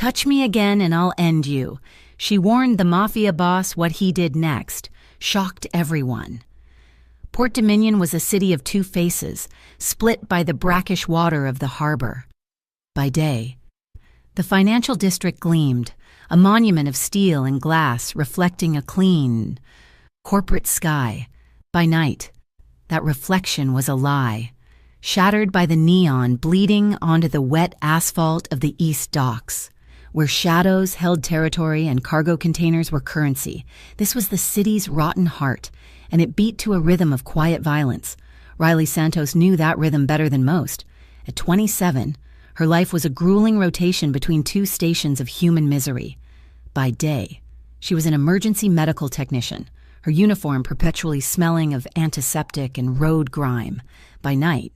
Touch me again and I'll end you. She warned the Mafia boss what he did next, shocked everyone. Port Dominion was a city of two faces, split by the brackish water of the harbor. By day, the financial district gleamed, a monument of steel and glass reflecting a clean, corporate sky. By night, that reflection was a lie, shattered by the neon bleeding onto the wet asphalt of the East Docks, where shadows held territory and cargo containers were currency. This was the city's rotten heart, and it beat to a rhythm of quiet violence. Riley Santos knew that rhythm better than most. At 27, her life was a grueling rotation between two stations of human misery. By day, she was an emergency medical technician, her uniform perpetually smelling of antiseptic and road grime. By night,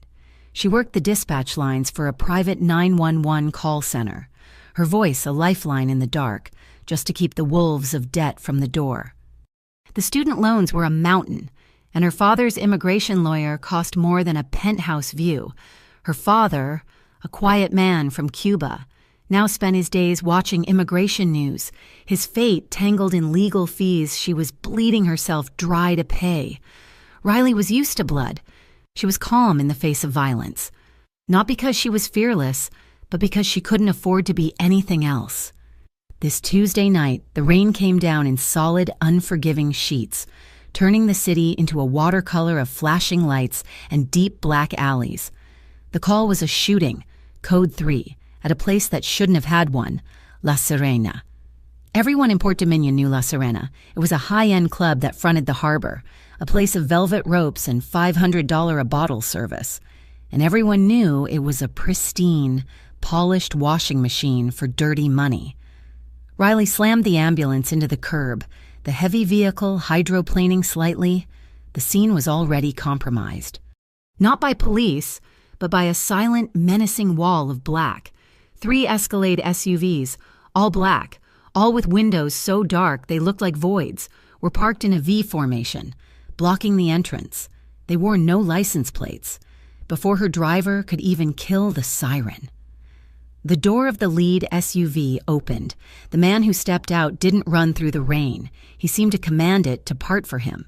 she worked the dispatch lines for a private 911 call center, her voice a lifeline in the dark, just to keep the wolves of debt from the door. The student loans were a mountain, and her father's immigration lawyer cost more than a penthouse view. Her father, a quiet man from Cuba, now spent his days watching immigration news, his fate tangled in legal fees she was bleeding herself dry to pay. Riley was used to blood. She was calm in the face of violence, not because she was fearless, but because she couldn't afford to be anything else. This Tuesday night, the rain came down in solid, unforgiving sheets, turning the city into a watercolor of flashing lights and deep black alleys. The call was a shooting, Code 3, at a place that shouldn't have had one, La Sirena. Everyone in Port Dominion knew La Sirena. It was a high-end club that fronted the harbor, a place of velvet ropes and $500 a bottle service. And everyone knew it was a pristine, polished washing machine for dirty money. Riley slammed the ambulance into the curb, the heavy vehicle hydroplaning slightly. The scene was already compromised. Not by police, but by a silent, menacing wall of black. 3 Escalade SUVs, all black, all with windows so dark they looked like voids, were parked in a V formation, blocking the entrance. They wore no license plates, before her driver could even kill the siren. The door of the lead SUV opened. The man who stepped out didn't run through the rain. He seemed to command it to part for him.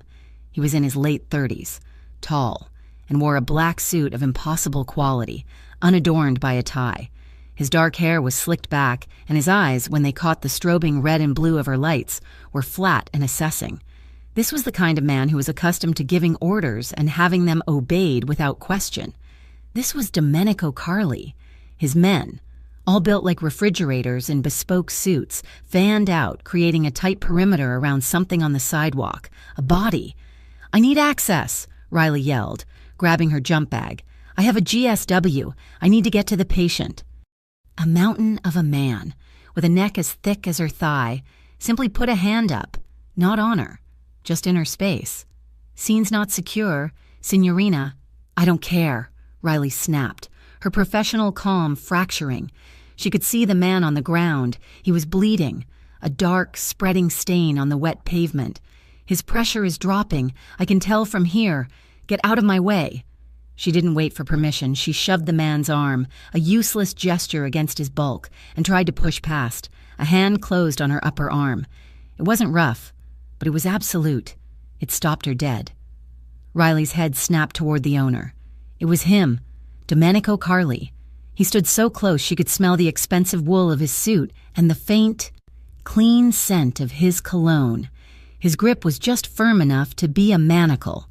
He was in his late 30s, tall, and wore a black suit of impossible quality, unadorned by a tie. His dark hair was slicked back, and his eyes, when they caught the strobing red and blue of her lights, were flat and assessing. This was the kind of man who was accustomed to giving orders and having them obeyed without question. This was Domenico Carli. His men, all built like refrigerators in bespoke suits, fanned out, creating a tight perimeter around something on the sidewalk. A body. "I need access," Riley yelled, grabbing her jump bag. "I have a GSW. I need to get to the patient." A mountain of a man, with a neck as thick as her thigh, simply put a hand up, not on her, just in her space. "Scene's not secure. Signorina." "I don't care," Riley snapped, her professional calm fracturing. She could see the man on the ground. He was bleeding, a dark, spreading stain on the wet pavement. "His pressure is dropping. I can tell from here. Get out of my way." She didn't wait for permission. She shoved the man's arm, a useless gesture against his bulk, and tried to push past. A hand closed on her upper arm. It wasn't rough, but it was absolute. It stopped her dead. Riley's head snapped toward the owner. It was him, Domenico Carli. He stood so close she could smell the expensive wool of his suit and the faint, clean scent of his cologne. His grip was just firm enough to be a manacle.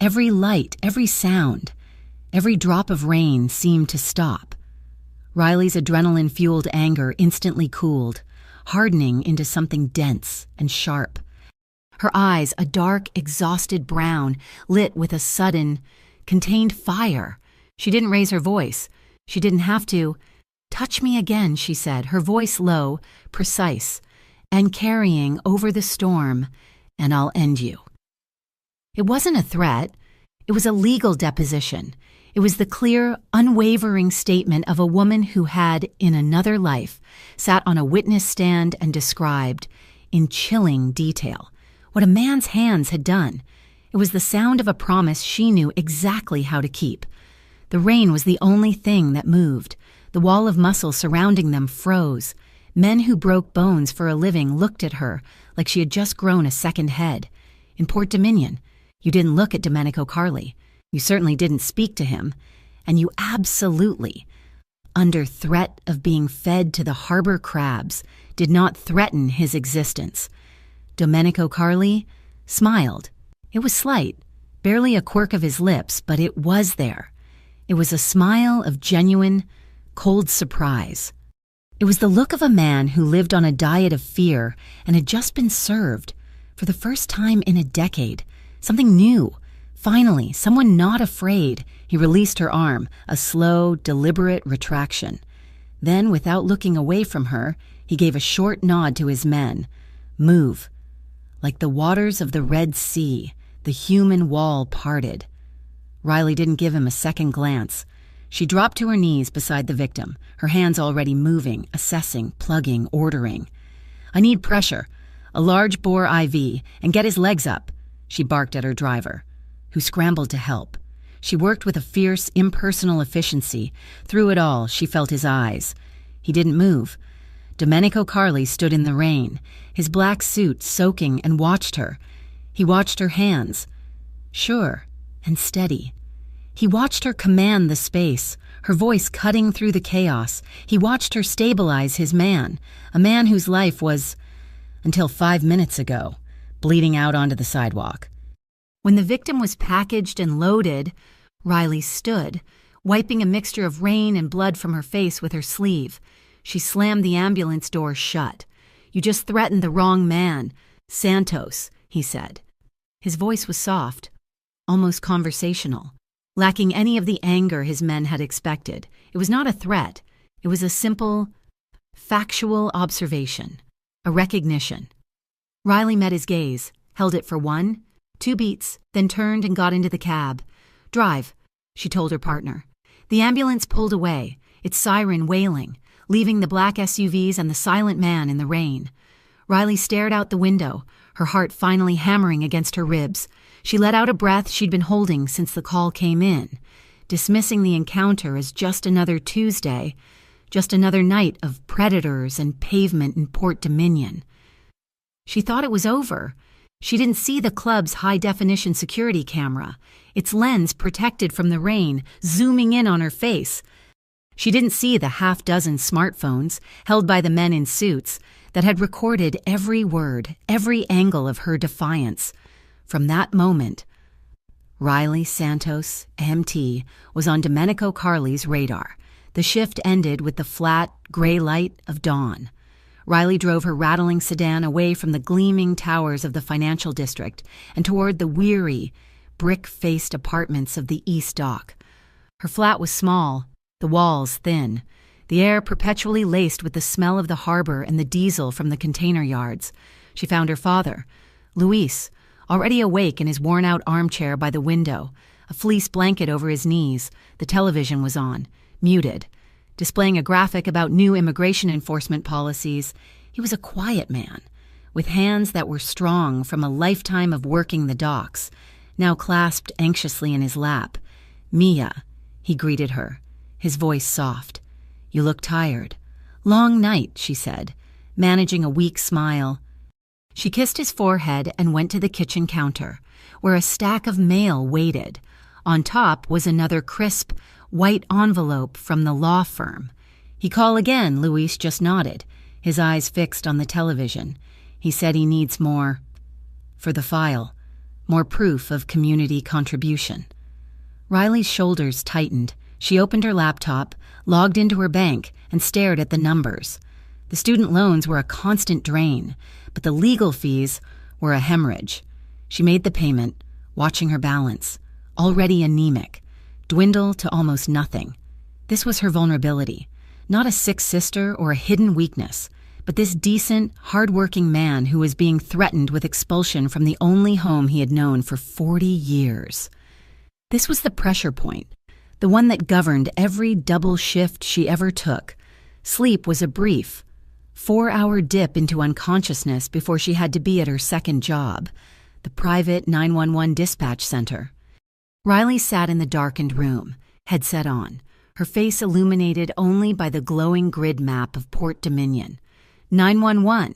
Every light, every sound, every drop of rain seemed to stop. Riley's adrenaline-fueled anger instantly cooled, hardening into something dense and sharp. Her eyes, a dark, exhausted brown, lit with a sudden, contained fire. She didn't raise her voice. She didn't have to. "Touch me again," she said, her voice low, precise, "and carrying over the storm, and I'll end you." It wasn't a threat. It was a legal deposition. It was the clear, unwavering statement of a woman who had, in another life, sat on a witness stand and described, in chilling detail, what a man's hands had done. It was the sound of a promise she knew exactly how to keep. The rain was the only thing that moved. The wall of muscle surrounding them froze, Men who broke bones for a living looked at her like she had just grown a second head. In Port Dominion, you didn't look at Domenico Carli. You certainly didn't speak to him. And you absolutely, under threat of being fed to the harbor crabs, did not threaten his existence. Domenico Carli smiled. It was slight, barely a quirk of his lips, but it was there. It was a smile of genuine, cold surprise. It was the look of a man who lived on a diet of fear and had just been served, for the first time in a decade, something new. Finally, someone not afraid. He released her arm, a slow, deliberate retraction. Then, without looking away from her, he gave a short nod to his men. Move. Like the waters of the Red Sea, the human wall parted. Riley didn't give him a second glance. She dropped to her knees beside the victim, her hands already moving, assessing, plugging, ordering. "I need pressure, a large bore IV, and get his legs up," she barked at her driver, who scrambled to help. She worked with a fierce, impersonal efficiency. Through it all, she felt his eyes. He didn't move. Domenico Carli stood in the rain, his black suit soaking, and watched her. He watched her hands, sure and steady. He watched her command the space, her voice cutting through the chaos. He watched her stabilize his man, a man whose life was, until 5 minutes ago, bleeding out onto the sidewalk. When the victim was packaged and loaded, Riley stood, wiping a mixture of rain and blood from her face with her sleeve. She slammed the ambulance door shut. "You just threatened the wrong man. Santos," he said. His voice was soft, almost conversational, lacking any of the anger his men had expected. It was not a threat. It was a simple, factual observation, a recognition. Riley met his gaze, held it for 1, 2 beats, then turned and got into the cab. "Drive," she told her partner. The ambulance pulled away, its siren wailing, leaving the black SUVs and the silent man in the rain. Riley stared out the window, her heart finally hammering against her ribs. She let out a breath she'd been holding since the call came in, dismissing the encounter as just another Tuesday, just another night of predators and pavement in Port Dominion. She thought it was over. She didn't see the club's high-definition security camera, its lens protected from the rain, zooming in on her face. She didn't see the half-dozen smartphones held by the men in suits that had recorded every word, every angle of her defiance. From that moment, Riley Santos, MT, was on Domenico Carli's radar. The shift ended with the flat, gray light of dawn. Riley drove her rattling sedan away from the gleaming towers of the financial district and toward the weary, brick-faced apartments of the East Dock. Her flat was small, the walls thin, the air perpetually laced with the smell of the harbor and the diesel from the container yards. She found her father, Luis, already awake in his worn-out armchair by the window, a fleece blanket over his knees. The television was on, muted, displaying a graphic about new immigration enforcement policies. He was a quiet man, with hands that were strong from a lifetime of working the docks, now clasped anxiously in his lap. "Mia," he greeted her, his voice soft. "You look tired." "Long night," she said, managing a weak smile. She kissed his forehead and went to the kitchen counter, where a stack of mail waited. On top was another crisp, white envelope from the law firm. "He call again," Luis just nodded, his eyes fixed on the television. "He said he needs more for the file, more proof of community contribution." Riley's shoulders tightened. She opened her laptop, logged into her bank, and stared at the numbers. The student loans were a constant drain, but the legal fees were a hemorrhage. She made the payment, watching her balance, already anemic, dwindle to almost nothing. This was her vulnerability, not a sick sister or a hidden weakness, but this decent, hard-working man who was being threatened with expulsion from the only home he had known for 40 years. This was the pressure point, the one that governed every double shift she ever took. Sleep was a brief, 4-hour dip into unconsciousness before she had to be at her second job, the private 911 dispatch center. Riley sat in the darkened room, headset on, her face illuminated only by the glowing grid map of Port Dominion. 911.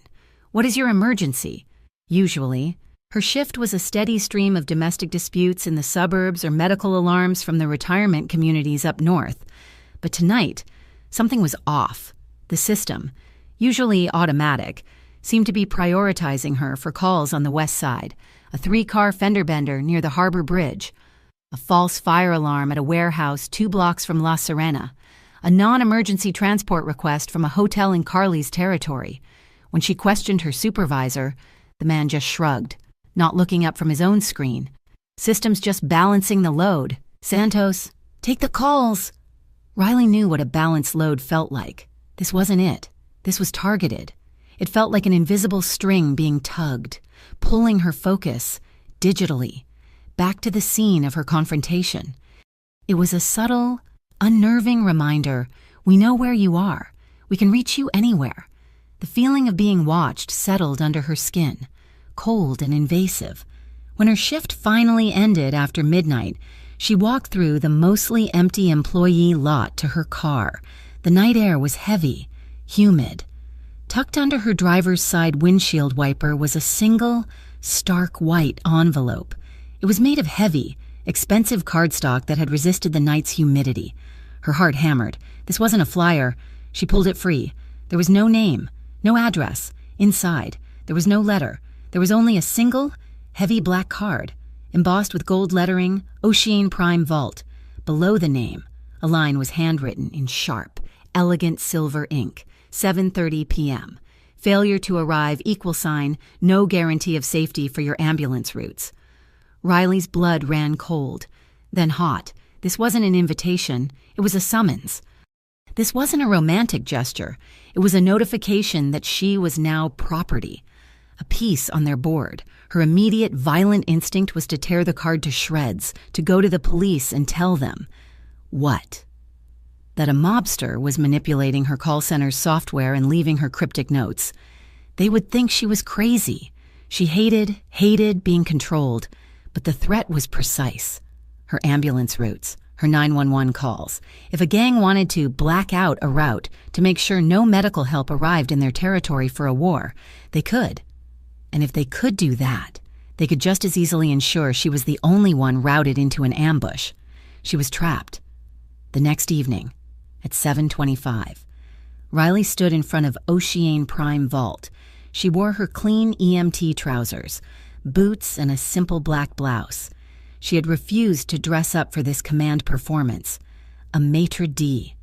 What is your emergency? Usually, her shift was a steady stream of domestic disputes in the suburbs or medical alarms from the retirement communities up north. But tonight, something was off. The system, usually automatic, seemed to be prioritizing her for calls on the west side, a 3-car fender bender near the Harbor Bridge, a false fire alarm at a warehouse 2 blocks from La Serena, a non-emergency transport request from a hotel in Carly's territory. When she questioned her supervisor, the man just shrugged, not looking up from his own screen. System's just balancing the load. Santos, take the calls. Riley knew what a balanced load felt like. This wasn't it. This was targeted. It felt like an invisible string being tugged, pulling her focus, digitally, back to the scene of her confrontation. It was a subtle, unnerving reminder, we know where you are. We can reach you anywhere. The feeling of being watched settled under her skin, cold and invasive. When her shift finally ended after midnight, she walked through the mostly empty employee lot to her car. The night air was heavy, humid. Tucked under her driver's side windshield wiper was a single, stark white envelope. It was made of heavy, expensive cardstock that had resisted the night's humidity. Her heart hammered. This wasn't a flyer. She pulled it free. There was no name, no address. Inside, there was no letter. There was only a single, heavy black card, embossed with gold lettering, Ocean Prime Vault. Below the name, a line was handwritten in sharp, elegant silver ink. 7:30 p.m. Failure to arrive =, no guarantee of safety for your ambulance routes. Riley's blood ran cold, then hot. This wasn't an invitation. It was a summons. This wasn't a romantic gesture. It was a notification that she was now property, a piece on their board. Her immediate, violent instinct was to tear the card to shreds, to go to the police and tell them. What? That a mobster was manipulating her call center's software and leaving her cryptic notes. They would think she was crazy. She hated being controlled, but the threat was precise. Her ambulance routes, her 911 calls. If a gang wanted to black out a route to make sure no medical help arrived in their territory for a war, they could. And if they could do that, they could just as easily ensure she was the only one routed into an ambush. She was trapped. The next evening, at 7:25, Riley stood in front of Ocean Prime Vault. She wore her clean EMT trousers, boots, and a simple black blouse. She had refused to dress up for this command performance. A maitre d',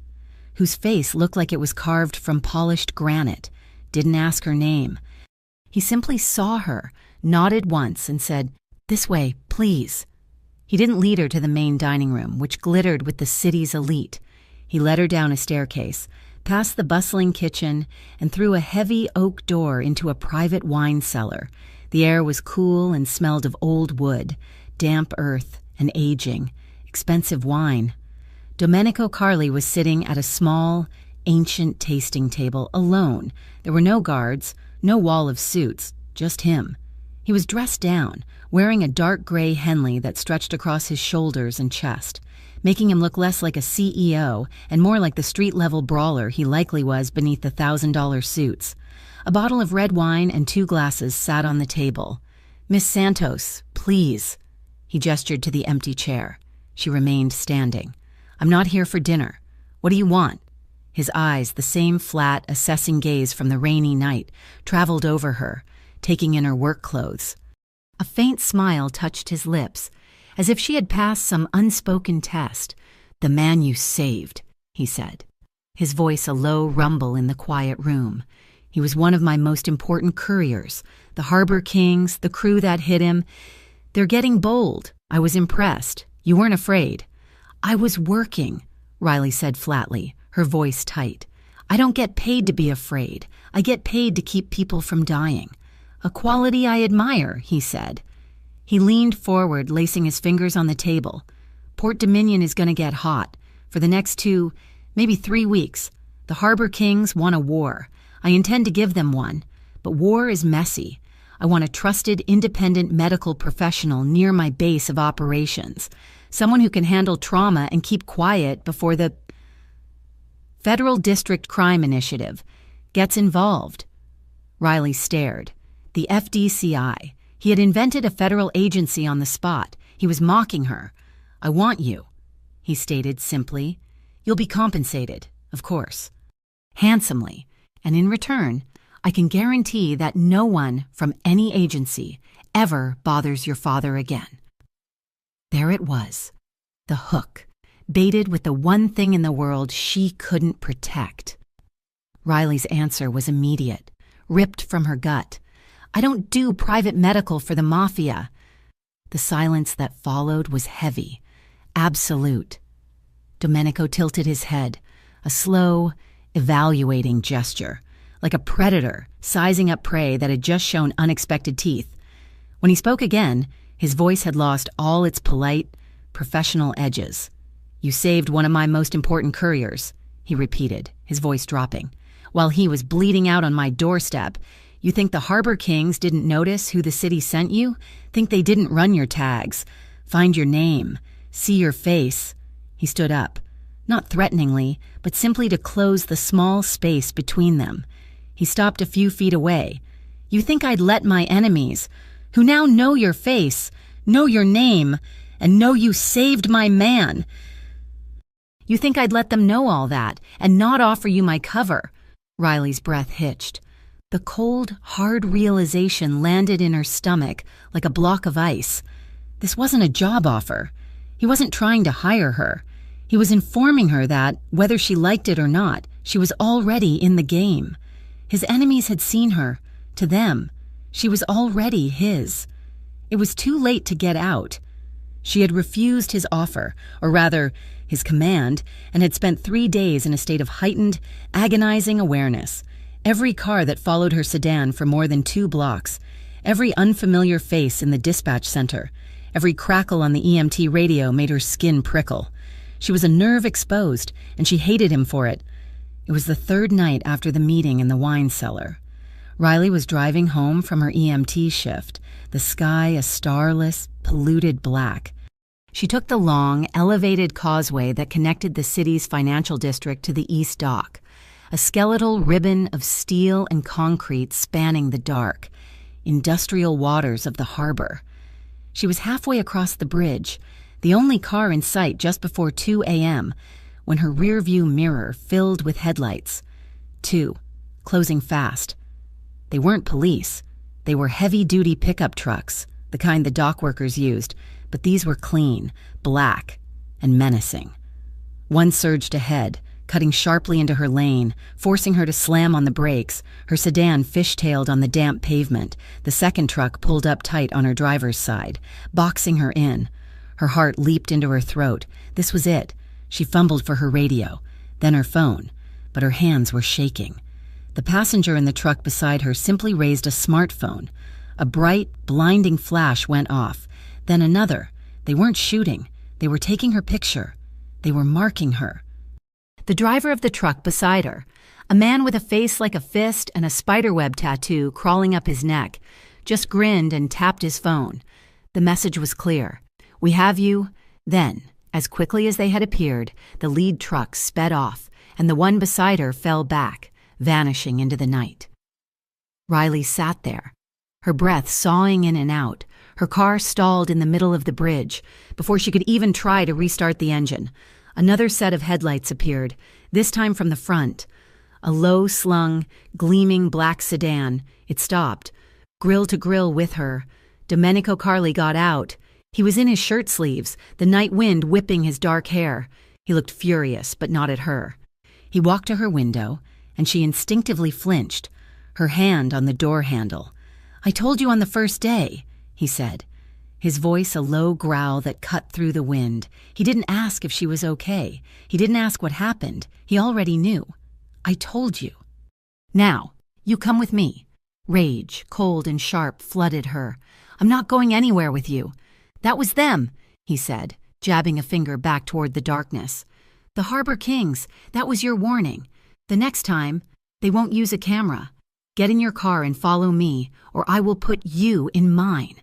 whose face looked like it was carved from polished granite, didn't ask her name. He simply saw her, nodded once, and said, "This way, please." He didn't lead her to the main dining room, which glittered with the city's elite. He led her down a staircase, past the bustling kitchen, and through a heavy oak door into a private wine cellar. The air was cool and smelled of old wood, damp earth, and aging, expensive wine. Domenico Carli was sitting at a small, ancient tasting table, alone. There were no guards, no wall of suits, just him. He was dressed down, wearing a dark gray Henley that stretched across his shoulders and chest, making him look less like a CEO and more like the street-level brawler he likely was beneath the $1,000 suits. A bottle of red wine and 2 glasses sat on the table. "Miss Santos, please." He gestured to the empty chair. She remained standing. "I'm not here for dinner. What do you want?" His eyes, the same flat, assessing gaze from the rainy night, traveled over her, taking in her work clothes. A faint smile touched his lips, as if she had passed some unspoken test. "The man you saved," he said, his voice a low rumble in the quiet room. "He was one of my most important couriers. The Harbor Kings, the crew that hit him. They're getting bold. I was impressed. You weren't afraid." "I was working," Riley said flatly, her voice tight. "I don't get paid to be afraid. I get paid to keep people from dying. A quality I admire," he said. He leaned forward, lacing his fingers on the table. "Port Dominion is going to get hot. For the next 2, maybe 3 weeks. The Harbor Kings want a war. I intend to give them one. But war is messy. I want a trusted, independent medical professional near my base of operations. Someone who can handle trauma and keep quiet before the Federal District Crime Initiative gets involved." Riley stared. The FDCI. He had invented a federal agency on the spot. He was mocking her. "I want you," he stated simply. "You'll be compensated, of course. Handsomely. And in return, I can guarantee that no one from any agency ever bothers your father again." There it was. The hook, baited with the one thing in the world she couldn't protect. Riley's answer was immediate, ripped from her gut. "I don't do private medical for the Mafia." The silence that followed was heavy, absolute. Domenico tilted his head, a slow, evaluating gesture, like a predator sizing up prey that had just shown unexpected teeth. When he spoke again, his voice had lost all its polite, professional edges. "You saved one of my most important couriers," he repeated, his voice dropping, "while he was bleeding out on my doorstep. You think the Harbor Kings didn't notice who the city sent you? Think they didn't run your tags, find your name, see your face?" He stood up, not threateningly, but simply to close the small space between them. He stopped a few feet away. "You think I'd let my enemies, who now know your face, know your name, and know you saved my man, you think I'd let them know all that and not offer you my cover?" Riley's breath hitched. The cold, hard realization landed in her stomach like a block of ice. This wasn't a job offer. He wasn't trying to hire her. He was informing her that, whether she liked it or not, she was already in the game. His enemies had seen her. To them, she was already his. It was too late to get out. She had refused his offer, or rather, his command, and had spent 3 days in a state of heightened, agonizing awareness. Every car that followed her sedan for more than 2 blocks, every unfamiliar face in the dispatch center, every crackle on the EMT radio made her skin prickle. She was a nerve exposed, and she hated him for it. It was the 3rd night after the meeting in the wine cellar. Riley was driving home from her EMT shift, the sky a starless, polluted black. She took the long, elevated causeway that connected the city's financial district to the East Dock, a skeletal ribbon of steel and concrete spanning the dark, industrial waters of the harbor. She was halfway across the bridge, the only car in sight just before 2 a.m., when her rearview mirror filled with headlights. 2, closing fast. They weren't police. They were heavy-duty pickup trucks, the kind the dock workers used, but these were clean, black, and menacing. One surged ahead, cutting sharply into her lane, forcing her to slam on the brakes. Her sedan fishtailed on the damp pavement. The second truck pulled up tight on her driver's side, boxing her in. Her heart leaped into her throat. This was it. She fumbled for her radio, then her phone, but her hands were shaking. The passenger in the truck beside her simply raised a smartphone. A bright, blinding flash went off, then another. They weren't shooting. They were taking her picture. They were marking her. The driver of the truck beside her, a man with a face like a fist and a spiderweb tattoo crawling up his neck, just grinned and tapped his phone. The message was clear. "We have you." Then, as quickly as they had appeared, the lead truck sped off, and the one beside her fell back, vanishing into the night. Riley sat there, her breath sawing in and out. Her car stalled in the middle of the bridge before she could even try to restart the engine. Another set of headlights appeared, this time from the front. A low-slung, gleaming black sedan. It stopped, grill to grill with her. Domenico Carli got out. He was in his shirt sleeves, the night wind whipping his dark hair. He looked furious, but not at her. He walked to her window, and she instinctively flinched, her hand on the door handle. "I told you on the first day," he said, his voice a low growl that cut through the wind. He didn't ask if she was okay. He didn't ask what happened. He already knew. "I told you. Now, you come with me." Rage, cold and sharp, flooded her. "I'm not going anywhere with you." "That was them," he said, jabbing a finger back toward the darkness. "The Harbor Kings, that was your warning. The next time, they won't use a camera. Get in your car and follow me, or I will put you in mine."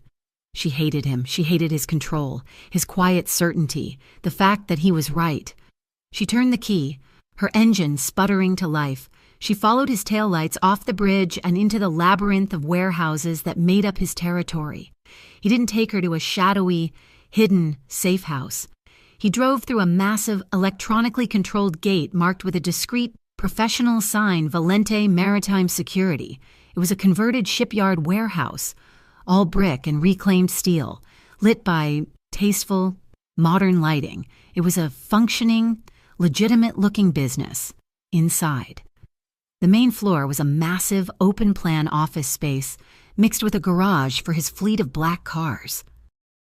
She hated him. She hated his control, his quiet certainty, the fact that he was right. She turned the key, her engine sputtering to life. She followed his taillights off the bridge and into the labyrinth of warehouses that made up his territory. He didn't take her to a shadowy, hidden safe house. He drove through a massive, electronically controlled gate marked with a discreet, professional sign, Valente Maritime Security. It was a converted shipyard warehouse, all brick and reclaimed steel, lit by tasteful, modern lighting. It was a functioning, legitimate-looking business. Inside, the main floor was a massive, open-plan office space mixed with a garage for his fleet of black cars.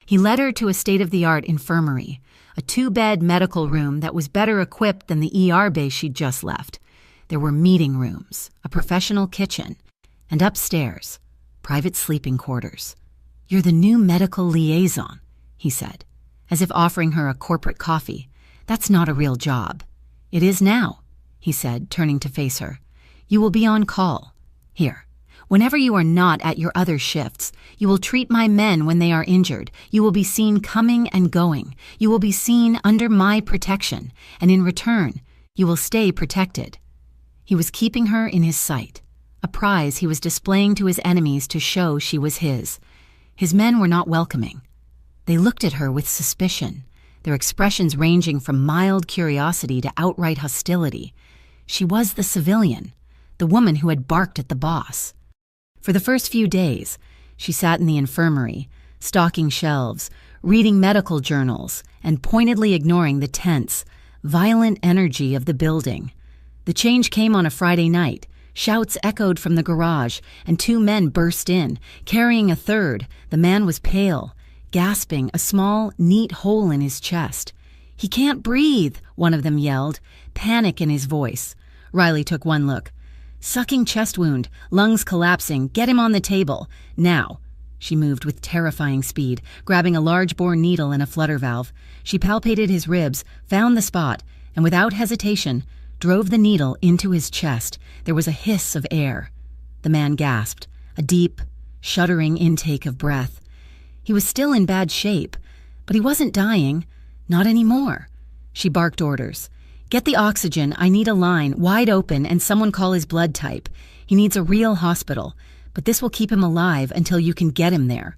He led her to a state-of-the-art infirmary, a 2-bed medical room that was better equipped than the ER base she'd just left. There were meeting rooms, a professional kitchen, and upstairs, private sleeping quarters. "You're the new medical liaison," he said, as if offering her a corporate coffee. "That's not a real job." "It is now," he said, turning to face her. "You will be on call. Here. Whenever you are not at your other shifts, you will treat my men when they are injured. You will be seen coming and going. You will be seen under my protection, and in return, you will stay protected." He was keeping her in his sight, a prize he was displaying to his enemies to show she was his. His men were not welcoming. They looked at her with suspicion, their expressions ranging from mild curiosity to outright hostility. She was the civilian, the woman who had barked at the boss. For the first few days, she sat in the infirmary, stocking shelves, reading medical journals, and pointedly ignoring the tense, violent energy of the building. The change came on a Friday night. Shouts echoed from the garage, and 2 men burst in, carrying a third. The man was pale, gasping, a small, neat hole in his chest. "He can't breathe," one of them yelled, panic in his voice. Riley took one look. "Sucking chest wound, lungs collapsing, get him on the table. Now." She moved with terrifying speed, grabbing a large-bore needle and a flutter valve. She palpated his ribs, found the spot, and without hesitation, drove the needle into his chest. There was a hiss of air. The man gasped, a deep, shuddering intake of breath. He was still in bad shape, but he wasn't dying. Not anymore. She barked orders. "Get the oxygen. I need a line, wide open, and someone call his blood type. He needs a real hospital, but this will keep him alive until you can get him there."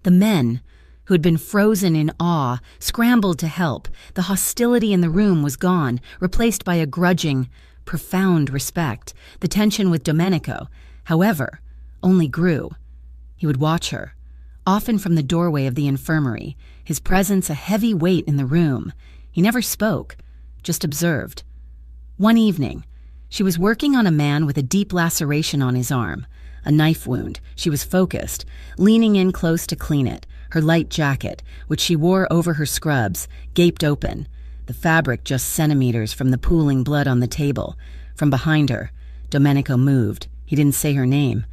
The men, who had been frozen in awe, scrambled to help. The hostility in the room was gone, replaced by a grudging, profound respect. The tension with Domenico, however, only grew. He would watch her, often from the doorway of the infirmary, his presence a heavy weight in the room. He never spoke, just observed. One evening, she was working on a man with a deep laceration on his arm, a knife wound. She was focused, leaning in close to clean it. Her light jacket, which she wore over her scrubs, gaped open, the fabric just centimeters from the pooling blood on the table. From behind her, Domenico moved. He didn't say her name.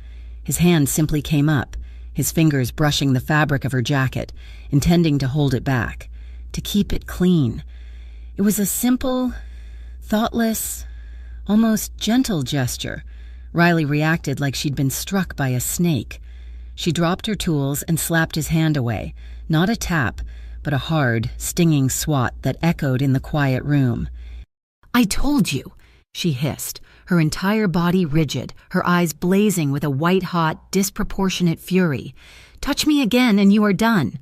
His hand simply came up, his fingers brushing the fabric of her jacket, intending to hold it back, to keep it clean. It was a simple, thoughtless, almost gentle gesture. Riley reacted like she'd been struck by a snake. She dropped her tools and slapped his hand away, not a tap, but a hard, stinging swat that echoed in the quiet room. "I told you," she hissed, her entire body rigid, her eyes blazing with a white-hot, disproportionate fury. "Touch me again and you are done."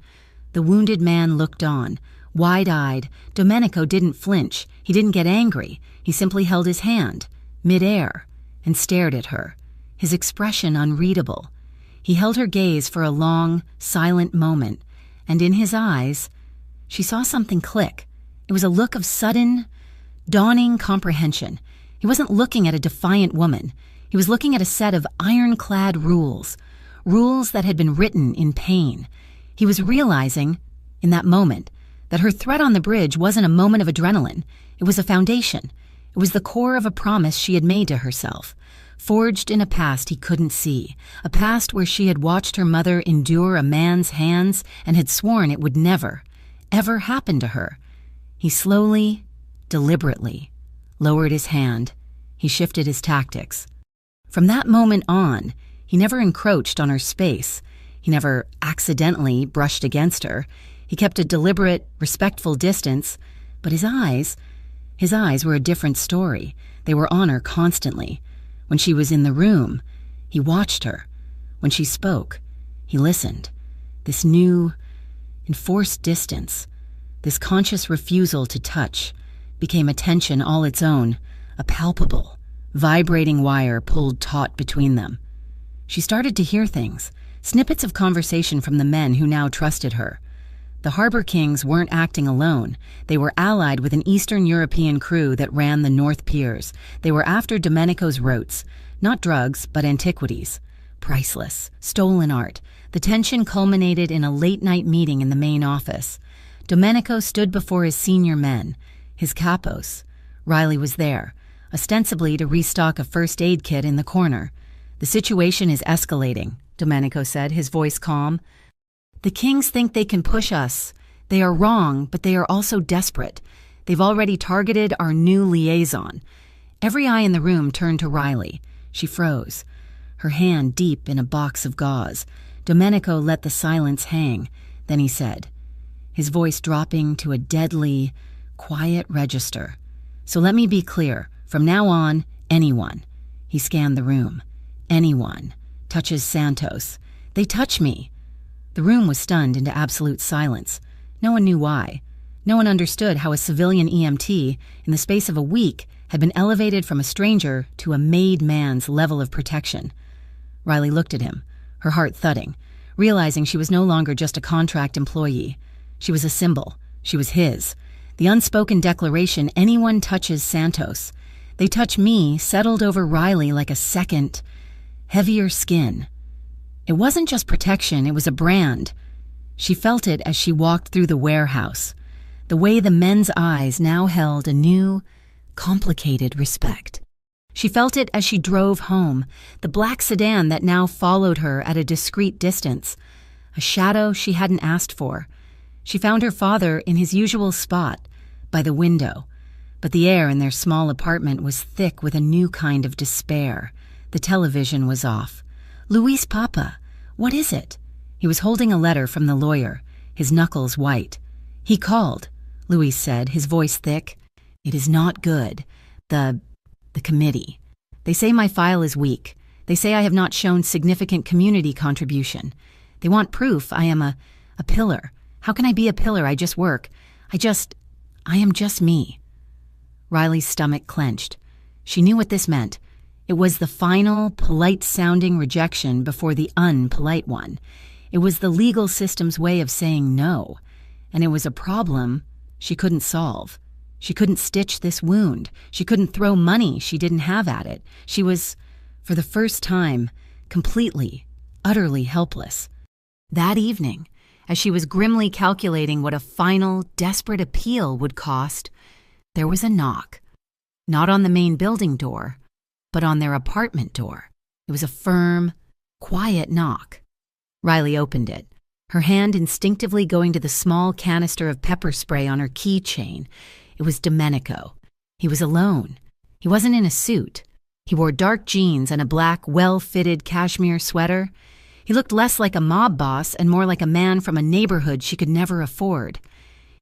The wounded man looked on, wide-eyed. Domenico didn't flinch. He didn't get angry. He simply held his hand, mid-air, and stared at her, his expression unreadable. He held her gaze for a long, silent moment, and in his eyes, she saw something click. It was a look of sudden, dawning comprehension. He wasn't looking at a defiant woman. He was looking at a set of ironclad rules, rules that had been written in pain. He was realizing, in that moment, that her threat on the bridge wasn't a moment of adrenaline. It was a foundation. It was the core of a promise she had made to herself, forged in a past he couldn't see, a past where she had watched her mother endure a man's hands and had sworn it would never, ever happen to her. He slowly, deliberately, lowered his hand. He shifted his tactics. From that moment on, he never encroached on her space. He never accidentally brushed against her. He kept a deliberate, respectful distance, but his eyes, His eyes were a different story. They were on her constantly. When she was in the room, he watched her. When she spoke, he listened. This new, enforced distance, this conscious refusal to touch, became a tension all its own, a palpable, vibrating wire pulled taut between them. She started to hear things, snippets of conversation from the men who now trusted her. The Harbor Kings weren't acting alone. They were allied with an Eastern European crew that ran the North Piers. They were after Domenico's rotes, not drugs, but antiquities. Priceless, stolen art. The tension culminated in a late-night meeting in the main office. Domenico stood before his senior men, his capos. Riley was there, ostensibly to restock a first aid kit in the corner. "The situation is escalating," Domenico said, his voice calm. "The Kings think they can push us. They are wrong, but they are also desperate. They've already targeted our new liaison." Every eye in the room turned to Riley. She froze, her hand deep in a box of gauze. Domenico let the silence hang. Then he said, his voice dropping to a deadly, quiet register, "So let me be clear. From now on, anyone," he scanned the room, "anyone touches Santos. They touch me." The room was stunned into absolute silence. No one knew why. No one understood how a civilian EMT, in the space of a week, had been elevated from a stranger to a made man's level of protection. Riley looked at him, her heart thudding, realizing she was no longer just a contract employee. She was a symbol. She was his. The unspoken declaration, anyone touches Santos. They touch me, settled over Riley like a second, heavier skin. It wasn't just protection, it was a brand. She felt it as she walked through the warehouse, the way the men's eyes now held a new, complicated respect. She felt it as she drove home, the black sedan that now followed her at a discreet distance, a shadow she hadn't asked for. She found her father in his usual spot, by the window, but the air in their small apartment was thick with a new kind of despair. The television was off. "Luis, Papa, what is it?" He was holding a letter from the lawyer, his knuckles white. "He called," Luis said, his voice thick. "It is not good. The committee. They say my file is weak. They say I have not shown significant community contribution. They want proof I am a pillar. How can I be a pillar? I just work. I am just me." Riley's stomach clenched. She knew what this meant. It was the final, polite-sounding rejection before the unpolite one. It was the legal system's way of saying no. And it was a problem she couldn't solve. She couldn't stitch this wound. She couldn't throw money she didn't have at it. She was, for the first time, completely, utterly helpless. That evening, as she was grimly calculating what a final, desperate appeal would cost, there was a knock. Not on the main building door, but on their apartment door. It was a firm, quiet knock. Riley opened it, her hand instinctively going to the small canister of pepper spray on her keychain. It was Domenico. He was alone. He wasn't in a suit. He wore dark jeans and a black, well-fitted cashmere sweater. He looked less like a mob boss and more like a man from a neighborhood she could never afford.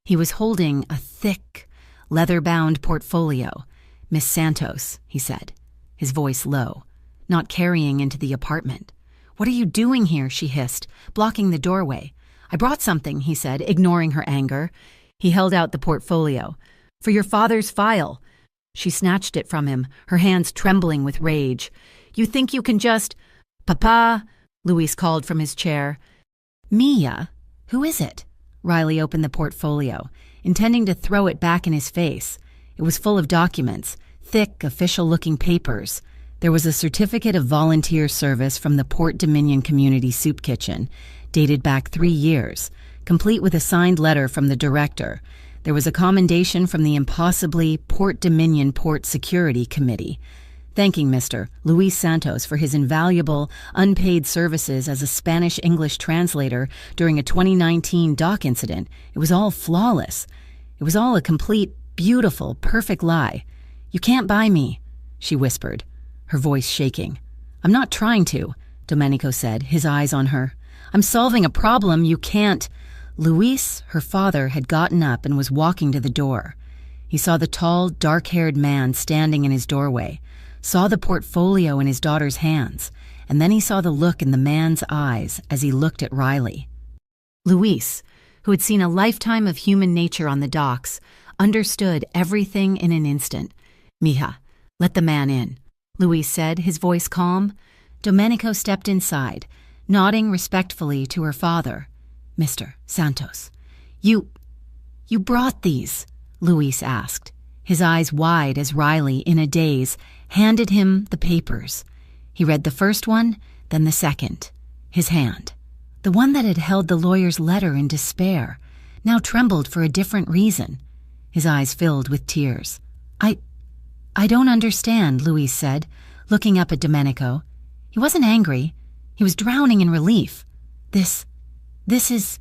He was holding a thick, leather-bound portfolio. "Miss Santos," he said, his voice low, not carrying into the apartment. "What are you doing here?" she hissed, blocking the doorway. "I brought something," he said, ignoring her anger. He held out the portfolio. "For your father's file." She snatched it from him, her hands trembling with rage. "You think you can just—" "Papa," Luis called from his chair. "Mia? Who is it?" Riley opened the portfolio, intending to throw it back in his face. It was full of documents, thick, official-looking papers. There was a certificate of volunteer service from the Port Dominion Community Soup Kitchen, dated back 3 years, complete with a signed letter from the director. There was a commendation from the impossibly Port Dominion Port Security Committee, thanking Mr. Luis Santos for his invaluable, unpaid services as a Spanish-English translator during a 2019 dock incident. It was all flawless. It was all a complete, beautiful, perfect lie. "You can't buy me," she whispered, her voice shaking. "I'm not trying to," Domenico said, his eyes on her. "I'm solving a problem you can't—" Luis, her father, had gotten up and was walking to the door. He He saw the tall, dark-haired man standing in his doorway, saw the portfolio in his daughter's hands, and then he saw the look in the man's eyes as he looked at Riley. Luis, who had seen a lifetime of human nature on the docks, understood everything in an instant. "Mija, let the man in," Luis said, his voice calm. Domenico stepped inside, nodding respectfully to her father. "Mr. Santos, you brought these?" Luis asked, his eyes wide as Riley, in a daze, handed him the papers. He read the first one, then the second. His hand, the one that had held the lawyer's letter in despair, now trembled for a different reason. His eyes filled with tears. I don't understand," Luis said, looking up at Domenico. He wasn't angry. He was drowning in relief. This is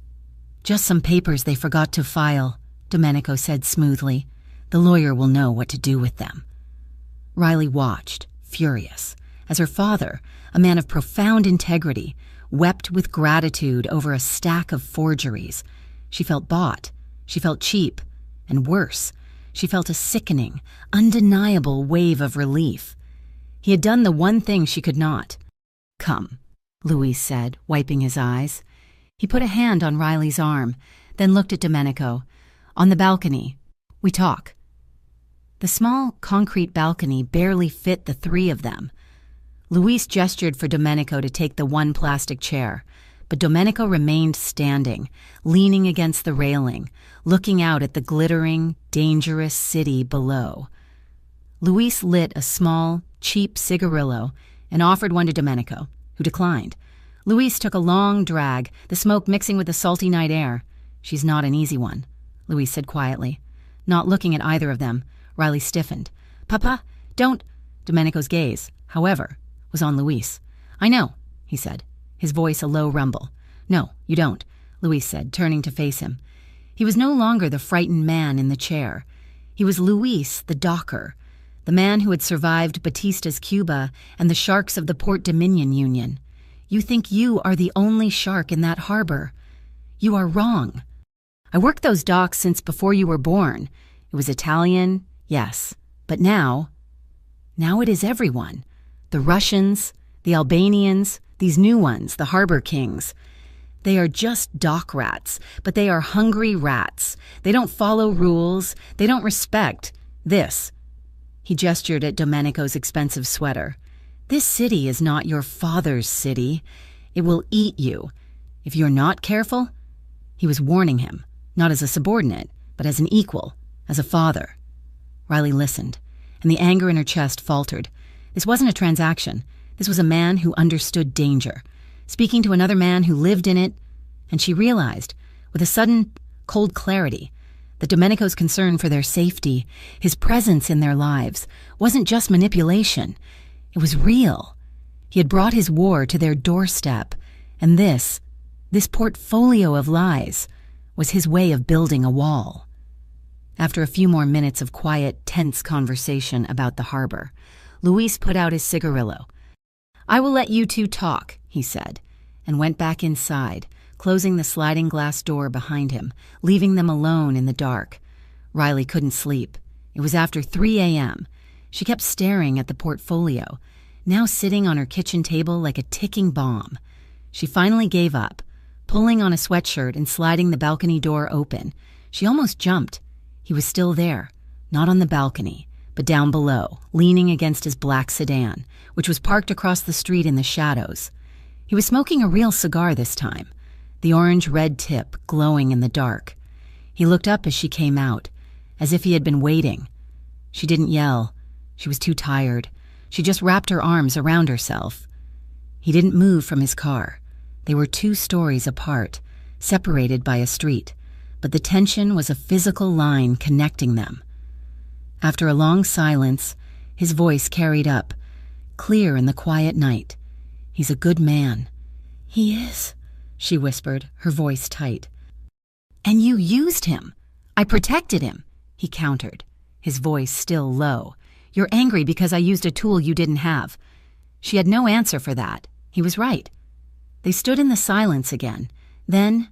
just some papers they forgot to file," Domenico said smoothly. "The lawyer will know what to do with them." Riley watched, furious, as her father, a man of profound integrity, wept with gratitude over a stack of forgeries. She felt bought. She felt cheap. And worse, she felt a sickening, undeniable wave of relief. He had done the one thing she could not. "Come," Luis said, wiping his eyes. He put a hand on Riley's arm, then looked at Domenico. "On the balcony. We talk." The small, concrete balcony barely fit the three of them. Luis gestured for Domenico to take the one plastic chair, but Domenico remained standing, leaning against the railing, looking out at the glittering, dangerous city below. Luis lit a small, cheap cigarillo and offered one to Domenico, who declined. Luis took a long drag, the smoke mixing with the salty night air. "She's not an easy one," Luis said quietly. Not looking at either of them, Riley stiffened. "Papa, don't—" Domenico's gaze, however, was on Luis. "I know," he said, his voice a low rumble. "No, you don't," Luis said, turning to face him. He was no longer the frightened man in the chair. He was Luis, the docker, the man who had survived Batista's Cuba and the sharks of the Port Dominion Union. "You think you are the only shark in that harbor. You are wrong. I worked those docks since before you were born. It was Italian, yes, but now it is everyone. The Russians, the Albanians, these new ones, the harbor kings. They are just dock rats, but they are hungry rats. They don't follow rules. They don't respect this." He gestured at Domenico's expensive sweater. "This city is not your father's city. It will eat you. If you're not careful." He was warning him, not as a subordinate, but as an equal, as a father. Riley listened, and the anger in her chest faltered. This wasn't a transaction. This was a man who understood danger, speaking to another man who lived in it, and she realized, with a sudden, cold clarity, that Domenico's concern for their safety, his presence in their lives, wasn't just manipulation. It was real. He had brought his war to their doorstep, and this portfolio of lies, was his way of building a wall. After a few more minutes of quiet, tense conversation about the harbor, Luis put out his cigarillo. "I will let you two talk," he said, and went back inside, closing the sliding glass door behind him, leaving them alone in the dark. Riley couldn't sleep. It was after 3 a.m. She kept staring at the portfolio, now sitting on her kitchen table like a ticking bomb. She finally gave up, pulling on a sweatshirt and sliding the balcony door open. She almost jumped. He was still there, not on the balcony, but down below, leaning against his black sedan, which was parked across the street in the shadows. He was smoking a real cigar this time, the orange-red tip glowing in the dark. He looked up as she came out, as if he had been waiting. She didn't yell. She was too tired. She just wrapped her arms around herself. He didn't move from his car. They were 2 stories apart, separated by a street, but the tension was a physical line connecting them. After a long silence, his voice carried up, clear in the quiet night. "He's a good man." "He is," she whispered, her voice tight. "And you used him. I protected him," he countered, his voice still low. "You're angry because I used a tool you didn't have." She had no answer for that. He was right. They stood in the silence again. Then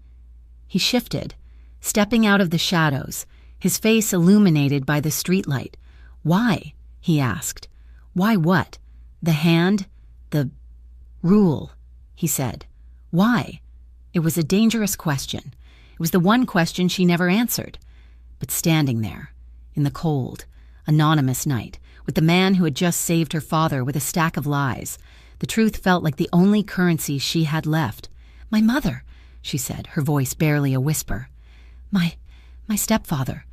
he shifted, stepping out of the shadows, his face illuminated by the streetlight. "Why?" he asked. "Why what? The hand? The rule," he said. "Why?" It was a dangerous question. It was the one question she never answered. But standing there, in the cold, anonymous night, with the man who had just saved her father with a stack of lies, the truth felt like the only currency she had left. "My mother," she said, her voice barely a whisper. My stepfather.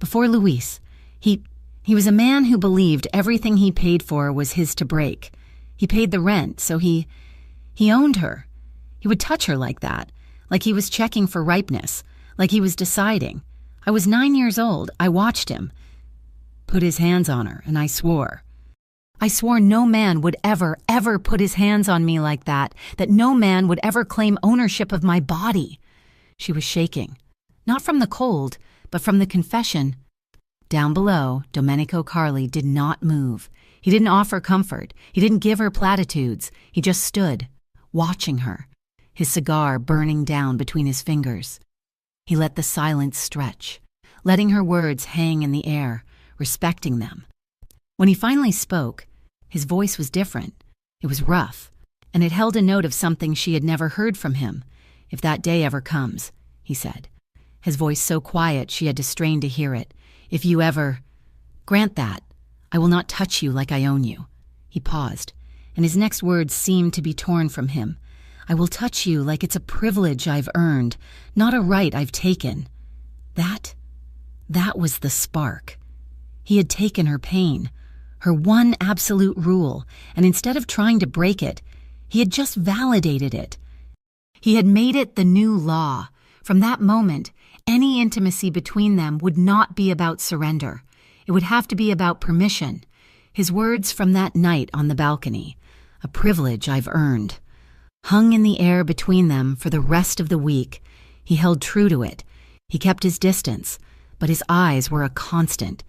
Before Luis. He was a man who believed everything he paid for was his to break. He paid the rent, so he owned her. He would touch her like that, like he was checking for ripeness, like he was deciding. I was 9 years old. I watched him put his hands on her, and I swore. I swore no man would ever put his hands on me like that no man would ever claim ownership of my body. She was shaking, not from the cold, but from the confession. Down below, Domenico Carli did not move. He didn't offer comfort. He didn't give her platitudes. He just stood, watching her, his cigar burning down between his fingers. He let the silence stretch, letting her words hang in the air, respecting them. When he finally spoke, his voice was different. It was rough, and it held a note of something she had never heard from him. "If that day ever comes," he said, his voice so quiet she had to strain to hear it. "If you ever grant that, I will not touch you like I own you." He paused, and his next words seemed to be torn from him. "I will touch you like it's a privilege I've earned, not a right I've taken." That was the spark. He had taken her pain, her one absolute rule, and instead of trying to break it, he had just validated it. He had made it the new law. From that moment, any intimacy between them would not be about surrender. It would have to be about permission. His words from that night on the balcony, "A privilege I've earned," hung in the air between them for the rest of the week. He held true to it. He kept his distance, but his eyes were a constant,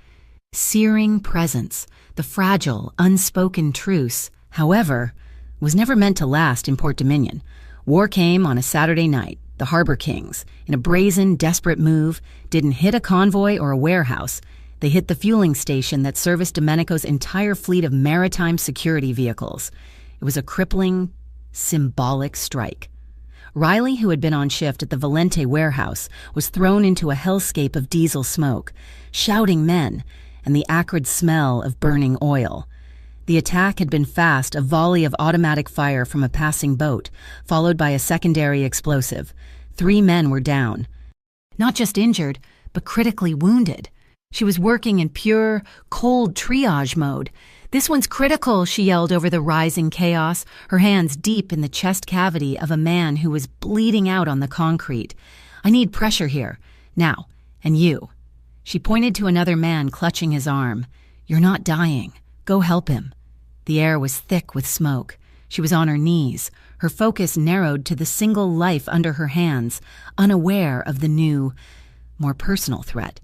searing presence. The fragile, unspoken truce, however, was never meant to last in Port Dominion. War came on a Saturday night. The Harbor Kings, in a brazen, desperate move, didn't hit a convoy or a warehouse. They hit the fueling station that serviced Domenico's entire fleet of maritime security vehicles. It was a crippling, symbolic strike. Riley, who had been on shift at the Valente warehouse, was thrown into a hellscape of diesel smoke, shouting men, and the acrid smell of burning oil. The attack had been fast, a volley of automatic fire from a passing boat, followed by a secondary explosive. 3 men were down. Not just injured, but critically wounded. She was working in pure, cold triage mode. "This one's critical," she yelled over the rising chaos, her hands deep in the chest cavity of a man who was bleeding out on the concrete. "I need pressure here. Now, and you." She pointed to another man clutching his arm. "You're not dying. Go help him." The air was thick with smoke. She was on her knees, her focus narrowed to the single life under her hands, unaware of the new, more personal threat.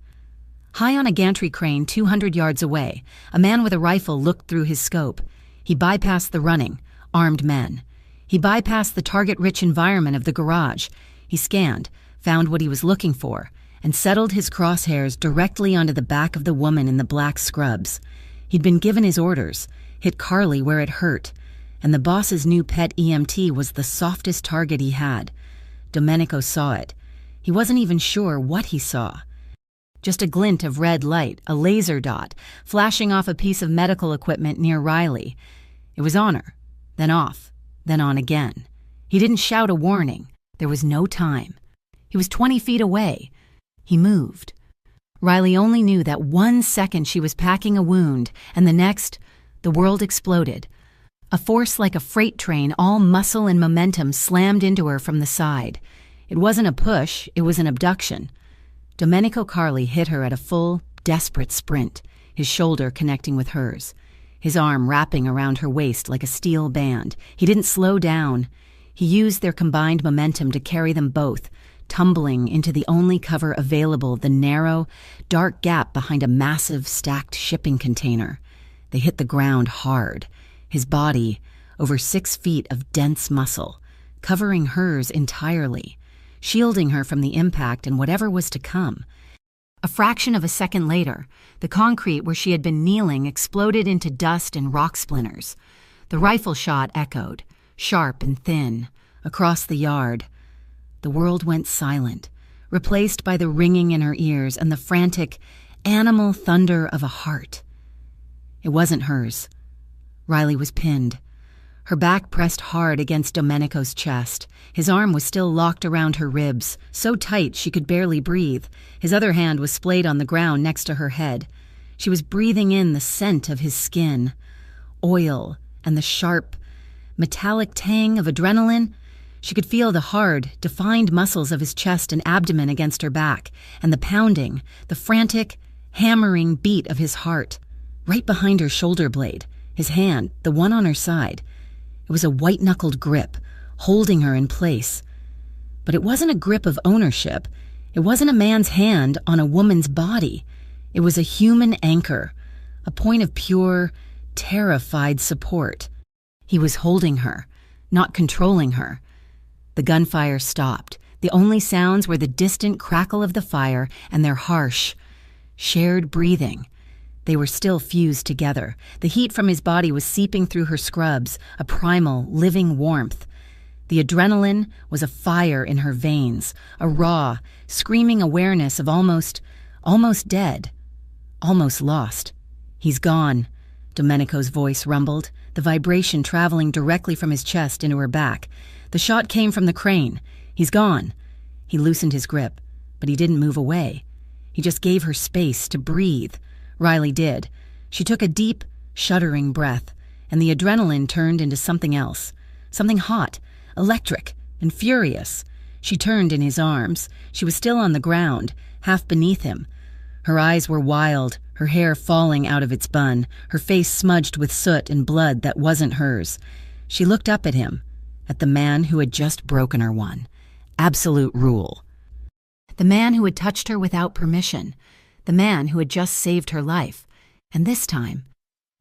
High on a gantry crane 200 yards away, a man with a rifle looked through his scope. He bypassed the running, armed men. He bypassed the target-rich environment of the garage. He scanned, found what he was looking for, and settled his crosshairs directly onto the back of the woman in the black scrubs. He'd been given his orders, hit Carli where it hurt, and the boss's new pet EMT was the softest target he had. Domenico saw it. He wasn't even sure what he saw. Just a glint of red light, a laser dot, flashing off a piece of medical equipment near Riley. It was on her, then off, then on again. He didn't shout a warning. There was no time. He was 20 feet away. He moved. Riley only knew that 1 second she was packing a wound, and the next, the world exploded. A force like a freight train, all muscle and momentum, slammed into her from the side. It wasn't a push, it was an abduction. Domenico Carli hit her at a full, desperate sprint, his shoulder connecting with hers, his arm wrapping around her waist like a steel band. He didn't slow down. He used their combined momentum to carry them both, tumbling into the only cover available, the narrow, dark gap behind a massive, stacked shipping container. They hit the ground hard, his body over 6 feet of dense muscle, covering hers entirely, shielding her from the impact and whatever was to come. A fraction of a second later, the concrete where she had been kneeling exploded into dust and rock splinters. The rifle shot echoed, sharp and thin, across the yard. The world went silent, replaced by the ringing in her ears and the frantic, animal thunder of a heart. It wasn't hers. Riley was pinned. Her back pressed hard against Domenico's chest. His arm was still locked around her ribs, so tight she could barely breathe. His other hand was splayed on the ground next to her head. She was breathing in the scent of his skin, oil, and the sharp, metallic tang of adrenaline. She could feel the hard, defined muscles of his chest and abdomen against her back, and the pounding, the frantic, hammering beat of his heart. Right behind her shoulder blade, his hand, the one on her side. It was a white-knuckled grip, holding her in place. But it wasn't a grip of ownership. It wasn't a man's hand on a woman's body. It was a human anchor, a point of pure, terrified support. He was holding her, not controlling her. The gunfire stopped. The only sounds were the distant crackle of the fire and their harsh, shared breathing. They were still fused together. The heat from his body was seeping through her scrubs, a primal, living warmth. The adrenaline was a fire in her veins, a raw, screaming awareness of almost dead, almost lost. "He's gone," Domenico's voice rumbled, the vibration traveling directly from his chest into her back. "The shot came from the crane. He's gone." He loosened his grip, but he didn't move away. He just gave her space to breathe. Riley did. She took a deep, shuddering breath, and the adrenaline turned into something else. Something hot, electric, and furious. She turned in his arms. She was still on the ground, half beneath him. Her eyes were wild, her hair falling out of its bun, her face smudged with soot and blood that wasn't hers. She looked up at him, at the man who had just broken her one. Absolute rule. The man who had touched her without permission. The man who had just saved her life. And this time,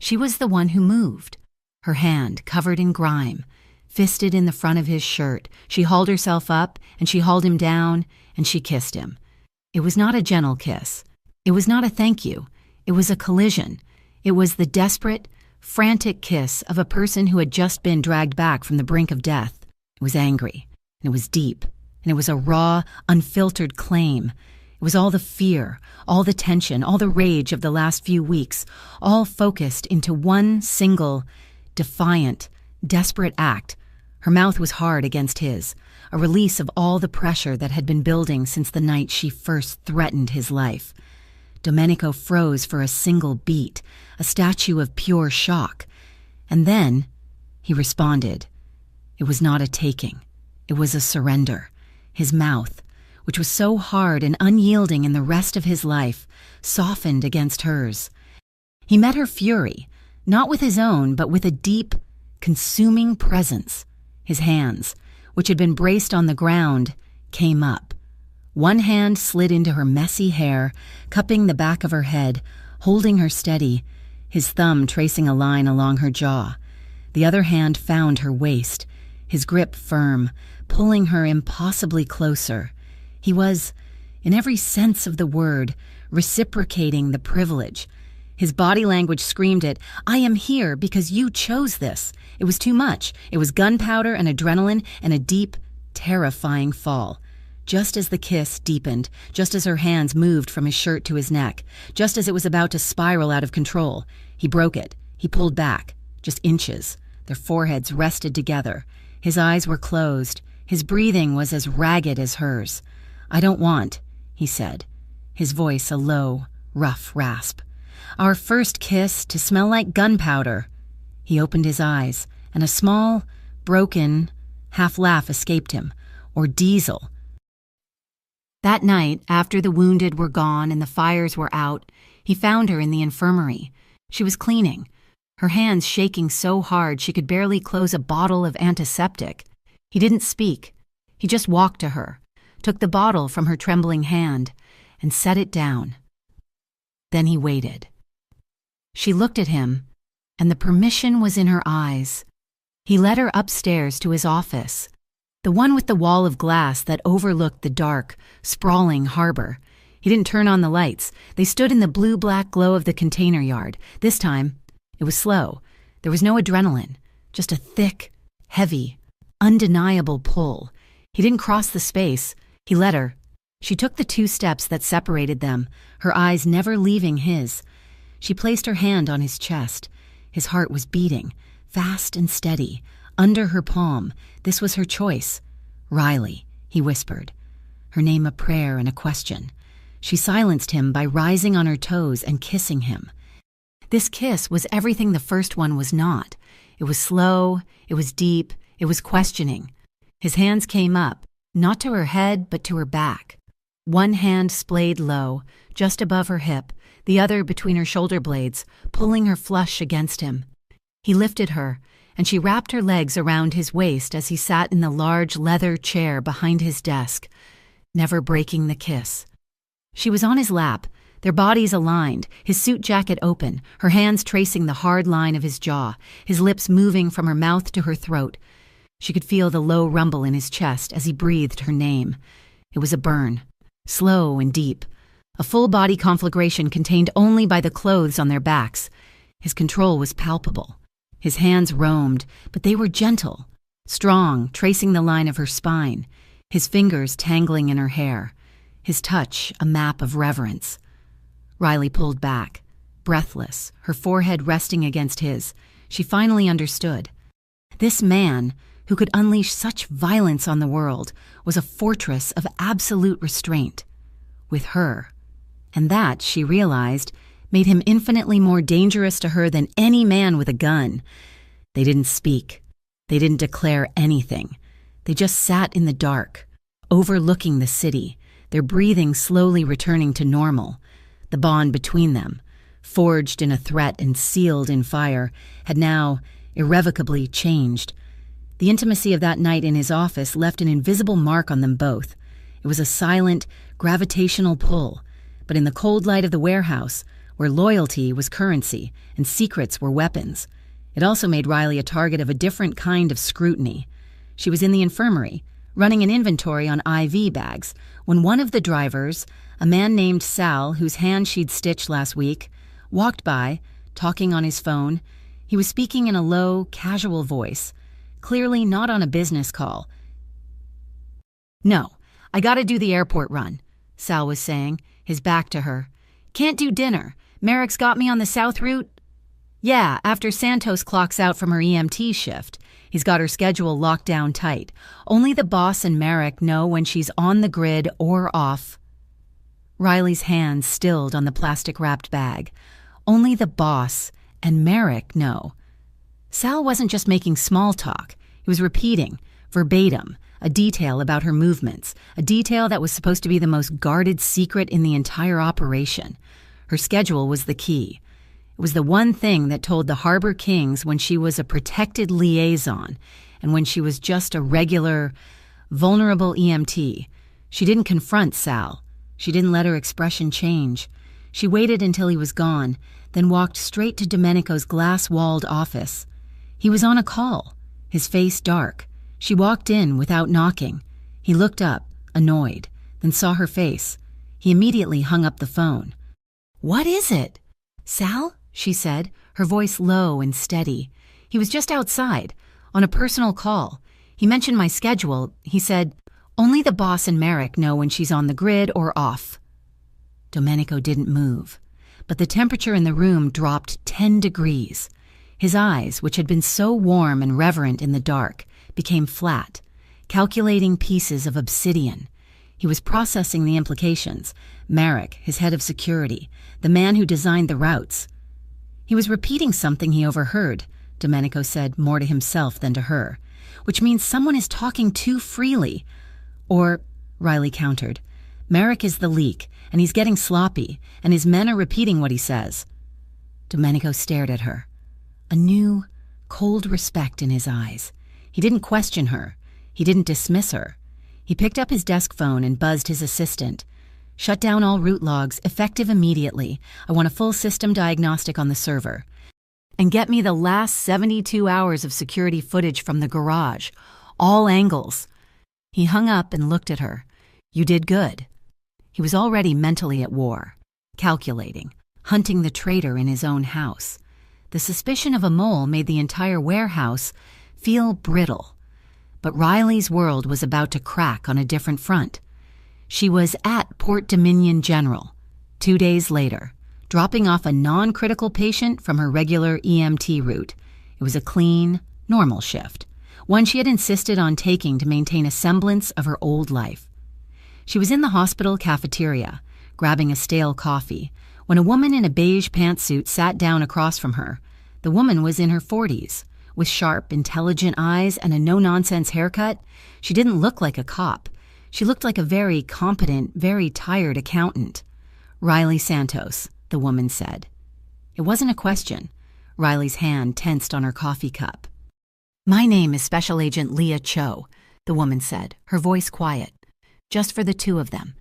she was the one who moved. Her hand covered in grime, fisted in the front of his shirt. She hauled herself up, and she hauled him down, and she kissed him. It was not a gentle kiss. It was not a thank you. It was a collision. It was the desperate, frantic kiss of a person who had just been dragged back from the brink of death. It was angry, and it was deep, and it was a raw, unfiltered claim. It was all the fear, all the tension, all the rage of the last few weeks, all focused into one single, defiant, desperate act. Her mouth was hard against his, a release of all the pressure that had been building since the night she first threatened his life. Domenico froze for a single beat, a statue of pure shock. And then he responded. It was not a taking. It was a surrender. His mouth, which was so hard and unyielding in the rest of his life, softened against hers. He met her fury, not with his own, but with a deep, consuming presence. His hands, which had been braced on the ground, came up. One hand slid into her messy hair, cupping the back of her head, holding her steady, his thumb tracing a line along her jaw. The other hand found her waist, his grip firm, pulling her impossibly closer. He was, in every sense of the word, reciprocating the privilege. His body language screamed it, "I am here because you chose this." It was too much. It was gunpowder and adrenaline and a deep, terrifying fall. Just as the kiss deepened, just as her hands moved from his shirt to his neck, just as it was about to spiral out of control, he broke it. He pulled back, just inches. Their foreheads rested together. His eyes were closed. His breathing was as ragged as hers. "I don't want," he said, his voice a low, rough rasp. "Our first kiss to smell like gunpowder." He opened his eyes, and a small, broken, half-laugh escaped him. Or diesel. That night, after the wounded were gone and the fires were out, he found her in the infirmary. She was cleaning, her hands shaking so hard she could barely close a bottle of antiseptic. He didn't speak. He just walked to her, took the bottle from her trembling hand, and set it down. Then he waited. She looked at him, and the permission was in her eyes. He led her upstairs to his office, the one with the wall of glass that overlooked the dark, sprawling harbor. He didn't turn on the lights. They stood in the blue-black glow of the container yard. This time, it was slow. There was no adrenaline, just a thick, heavy, undeniable pull. He didn't cross the space. He let her. She took the 2 steps that separated them, her eyes never leaving his. She placed her hand on his chest. His heart was beating, fast and steady. Under her palm, this was her choice. Riley, he whispered, her name a prayer and a question. She silenced him by rising on her toes and kissing him. This kiss was everything the first one was not. It was slow, it was deep, it was questioning. His hands came up, not to her head but to her back. One hand splayed low, just above her hip, the other between her shoulder blades, pulling her flush against him. He lifted her, and she wrapped her legs around his waist as he sat in the large leather chair behind his desk, never breaking the kiss. She was on his lap, their bodies aligned, his suit jacket open, her hands tracing the hard line of his jaw, his lips moving from her mouth to her throat. She could feel the low rumble in his chest as he breathed her name. It was a burn, slow and deep, a full-body conflagration contained only by the clothes on their backs. His control was palpable. His hands roamed, but they were gentle, strong, tracing the line of her spine, his fingers tangling in her hair, his touch a map of reverence. Riley pulled back, breathless, her forehead resting against his. She finally understood. This man, who could unleash such violence on the world, was a fortress of absolute restraint. With her. And that, she realized, made him infinitely more dangerous to her than any man with a gun. They didn't speak. They didn't declare anything. They just sat in the dark, overlooking the city, their breathing slowly returning to normal. The bond between them, forged in a threat and sealed in fire, had now irrevocably changed. The intimacy of that night in his office left an invisible mark on them both. It was a silent, gravitational pull, but in the cold light of the warehouse, where loyalty was currency and secrets were weapons, it also made Riley a target of a different kind of scrutiny. She was in the infirmary, running an inventory on IV bags, when one of the drivers, a man named Sal, whose hand she'd stitched last week, walked by, talking on his phone. He was speaking in a low, casual voice, clearly not on a business call. "No, I gotta do the airport run," Sal was saying, his back to her. "Can't do dinner. Merrick's got me on the south route." "Yeah, after Santos clocks out from her EMT shift. He's got her schedule locked down tight. Only the boss and Merrick know when she's on the grid or off." Riley's hands stilled on the plastic-wrapped bag. Only the boss and Merrick know. Sal wasn't just making small talk. He was repeating, verbatim, a detail about her movements, a detail that was supposed to be the most guarded secret in the entire operation. Her schedule was the key. It was the one thing that told the Harbor Kings when she was a protected liaison and when she was just a regular, vulnerable EMT. She didn't confront Sal. She didn't let her expression change. She waited until he was gone, then walked straight to Domenico's glass-walled office. He was on a call, his face dark. She walked in without knocking. He looked up, annoyed, then saw her face. He immediately hung up the phone. "What is it?" "Sal?" she said, her voice low and steady. "He was just outside, on a personal call. He mentioned my schedule. He said, only the boss and Merrick know when she's on the grid or off." Domenico didn't move, but the temperature in the room dropped 10 degrees. His eyes, which had been so warm and reverent in the dark, became flat, calculating pieces of obsidian. He was processing the implications. Merrick, his head of security, the man who designed the routes. He was repeating something he overheard, Domenico said more to himself than to her, which means someone is talking too freely. Or, Riley countered, Merrick is the leak, and he's getting sloppy, and his men are repeating what he says. Domenico stared at her, a new, cold respect in his eyes. He didn't question her. He didn't dismiss her. He picked up his desk phone and buzzed his assistant. "Shut down all route logs, effective immediately. I want a full system diagnostic on the server. And get me the last 72 hours of security footage from the garage. All angles." He hung up and looked at her. "You did good." He was already mentally at war, calculating, hunting the traitor in his own house. The suspicion of a mole made the entire warehouse feel brittle. But Riley's world was about to crack on a different front. She was at Port Dominion General 2 days later, dropping off a non-critical patient from her regular EMT route. It was a clean, normal shift, one she had insisted on taking to maintain a semblance of her old life. She was in the hospital cafeteria, grabbing a stale coffee, when a woman in a beige pantsuit sat down across from her. The woman was in her 40s. With sharp, intelligent eyes and a no-nonsense haircut, she didn't look like a cop. She looked like a very competent, very tired accountant. "Riley Santos," the woman said. It wasn't a question. Riley's hand tensed on her coffee cup. "My name is Special Agent Leah Cho," the woman said, her voice quiet. "Just for the two of them.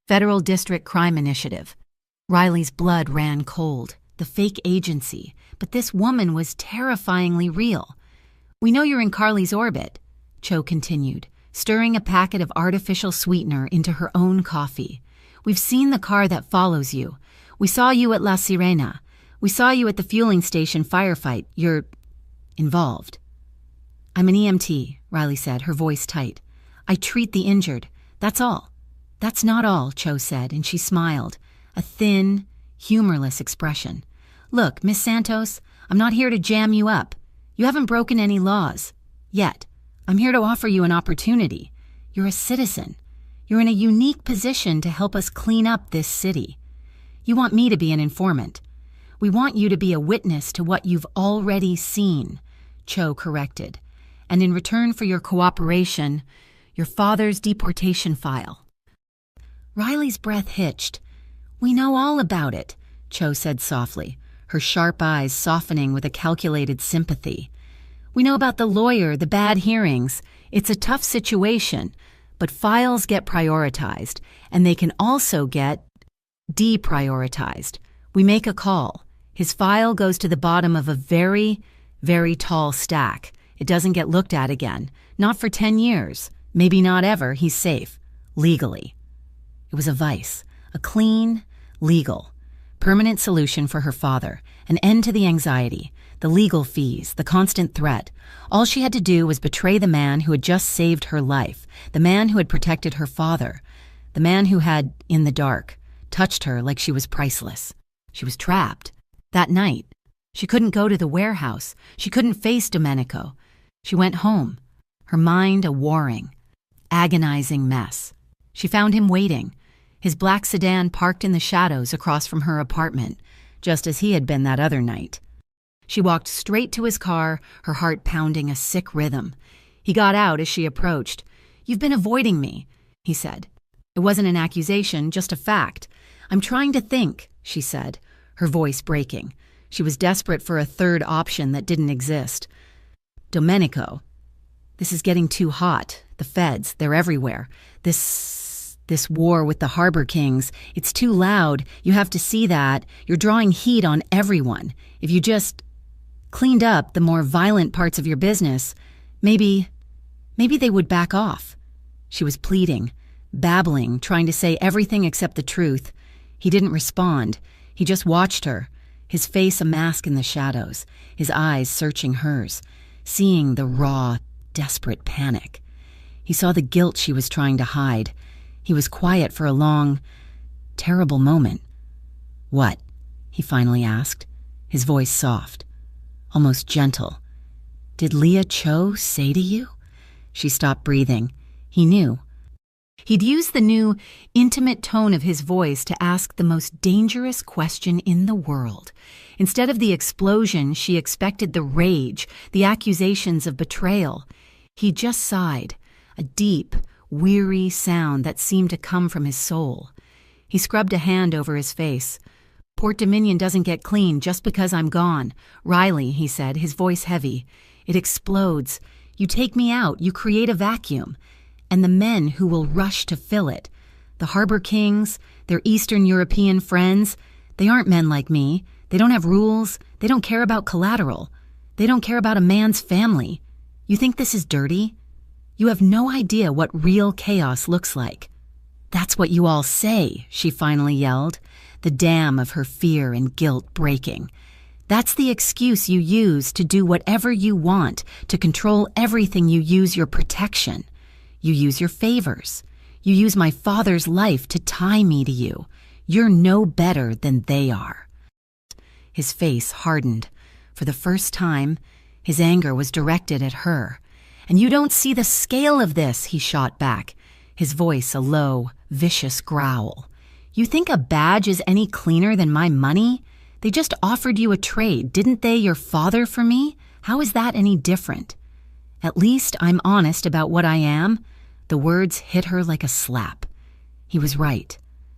Federal District Crime Initiative." Riley's blood ran cold. The fake agency. But this woman was terrifyingly real. "We know you're in Carly's orbit," Cho continued, stirring a packet of artificial sweetener into her own coffee. "We've seen the car that follows you. We saw you at La Sirena. We saw you at the fueling station firefight. You're involved." "I'm an EMT," Riley said, her voice tight. "I treat the injured. That's all." "That's not all," Cho said, and she smiled, a thin, humorless expression. "Look, Miss Santos, I'm not here to jam you up. You haven't broken any laws. Yet. I'm here to offer you an opportunity. You're a citizen. You're in a unique position to help us clean up this city. You want me to be an informant. We want you to be a witness to what you've already seen," Cho corrected. "And in return for your cooperation, your father's deportation file." Riley's breath hitched. "We know all about it," Cho said softly, her sharp eyes softening with a calculated sympathy. "We know about the lawyer, the bad hearings. It's a tough situation, but files get prioritized, and they can also get deprioritized. We make a call. His file goes to the bottom of a very, very tall stack. It doesn't get looked at again. Not for 10 years. Maybe not ever. He's safe. Legally." It was a vice. A clean, legal, permanent solution for her father, an end to the anxiety, the legal fees, the constant threat. All she had to do was betray the man who had just saved her life, the man who had protected her father, the man who had, in the dark, touched her like she was priceless. She was trapped. That night, she couldn't go to the warehouse. She couldn't face Domenico. She went home, her mind a warring, agonizing mess. She found him waiting, his black sedan parked in the shadows across from her apartment, just as he had been that other night. She walked straight to his car, her heart pounding a sick rhythm. He got out as she approached. "You've been avoiding me," he said. It wasn't an accusation, just a fact. "I'm trying to think," she said, her voice breaking. She was desperate for a third option that didn't exist. "Domenico, this is getting too hot. The feds, they're everywhere. This war with the Harbor Kings, it's too loud. You have to see that. You're drawing heat on everyone. If you just cleaned up the more violent parts of your business, maybe they would back off." She was pleading, babbling, trying to say everything except the truth. He didn't respond. He just watched her, his face a mask in the shadows, his eyes searching hers, seeing the raw, desperate panic. He saw the guilt she was trying to hide. He was quiet for a long, terrible moment. "What?" he finally asked, his voice soft, almost gentle. "Did Leah Cho say to you?" She stopped breathing. He knew. He'd used the new, intimate tone of his voice to ask the most dangerous question in the world. Instead of the explosion, she expected the rage, the accusations of betrayal. He just sighed, a deep, weary sound that seemed to come from his soul. He scrubbed a hand over his face. "Port Dominion doesn't get clean just because I'm gone. Riley," he said, his voice heavy. "It explodes. You take me out, you create a vacuum. And the men who will rush to fill it, the Harbor Kings, their Eastern European friends, they aren't men like me. They don't have rules. They don't care about collateral. They don't care about a man's family. You think this is dirty? You have no idea what real chaos looks like." "That's what you all say," she finally yelled, the dam of her fear and guilt breaking. "That's the excuse you use to do whatever you want, to control everything. You use your protection. You use your favors. You use my father's life to tie me to you. You're no better than they are." His face hardened. For the first time, his anger was directed at her. "And you don't see the scale of this," he shot back, his voice a low, vicious growl. "You think a badge is any cleaner than my money? They just offered you a trade, didn't they, your father for me? How is that any different? At least I'm honest about what I am." The words hit her like a slap. He was right.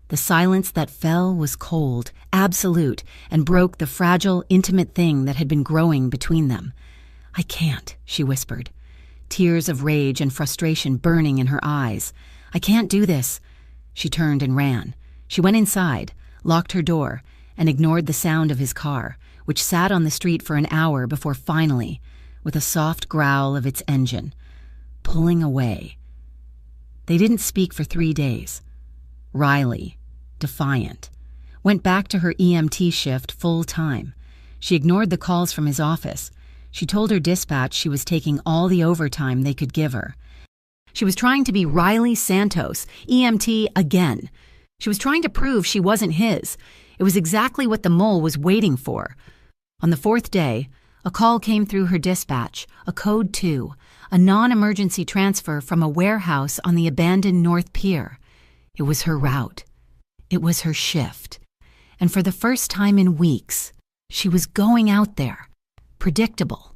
The silence that fell was cold, absolute, and broke the fragile, intimate thing that had been growing between them. "I can't," she whispered, tears of rage and frustration burning in her eyes. "I can't do this." She turned and ran. She went inside, locked her door, and ignored the sound of his car, which sat on the street for an hour before finally, with a soft growl of its engine, pulling away. They didn't speak for 3 days. Riley, defiant, went back to her EMT shift full time. She ignored the calls from his office. She told her dispatch she was taking all the overtime they could give her. She was trying to be Riley Santos, EMT again. She was trying to prove she wasn't his. It was exactly what the mole was waiting for. On the 4th day, a call came through her dispatch, a code 2, a non-emergency transfer from a warehouse on the abandoned North Pier. It was her route. It was her shift. And for the first time in weeks, she was going out there, predictable,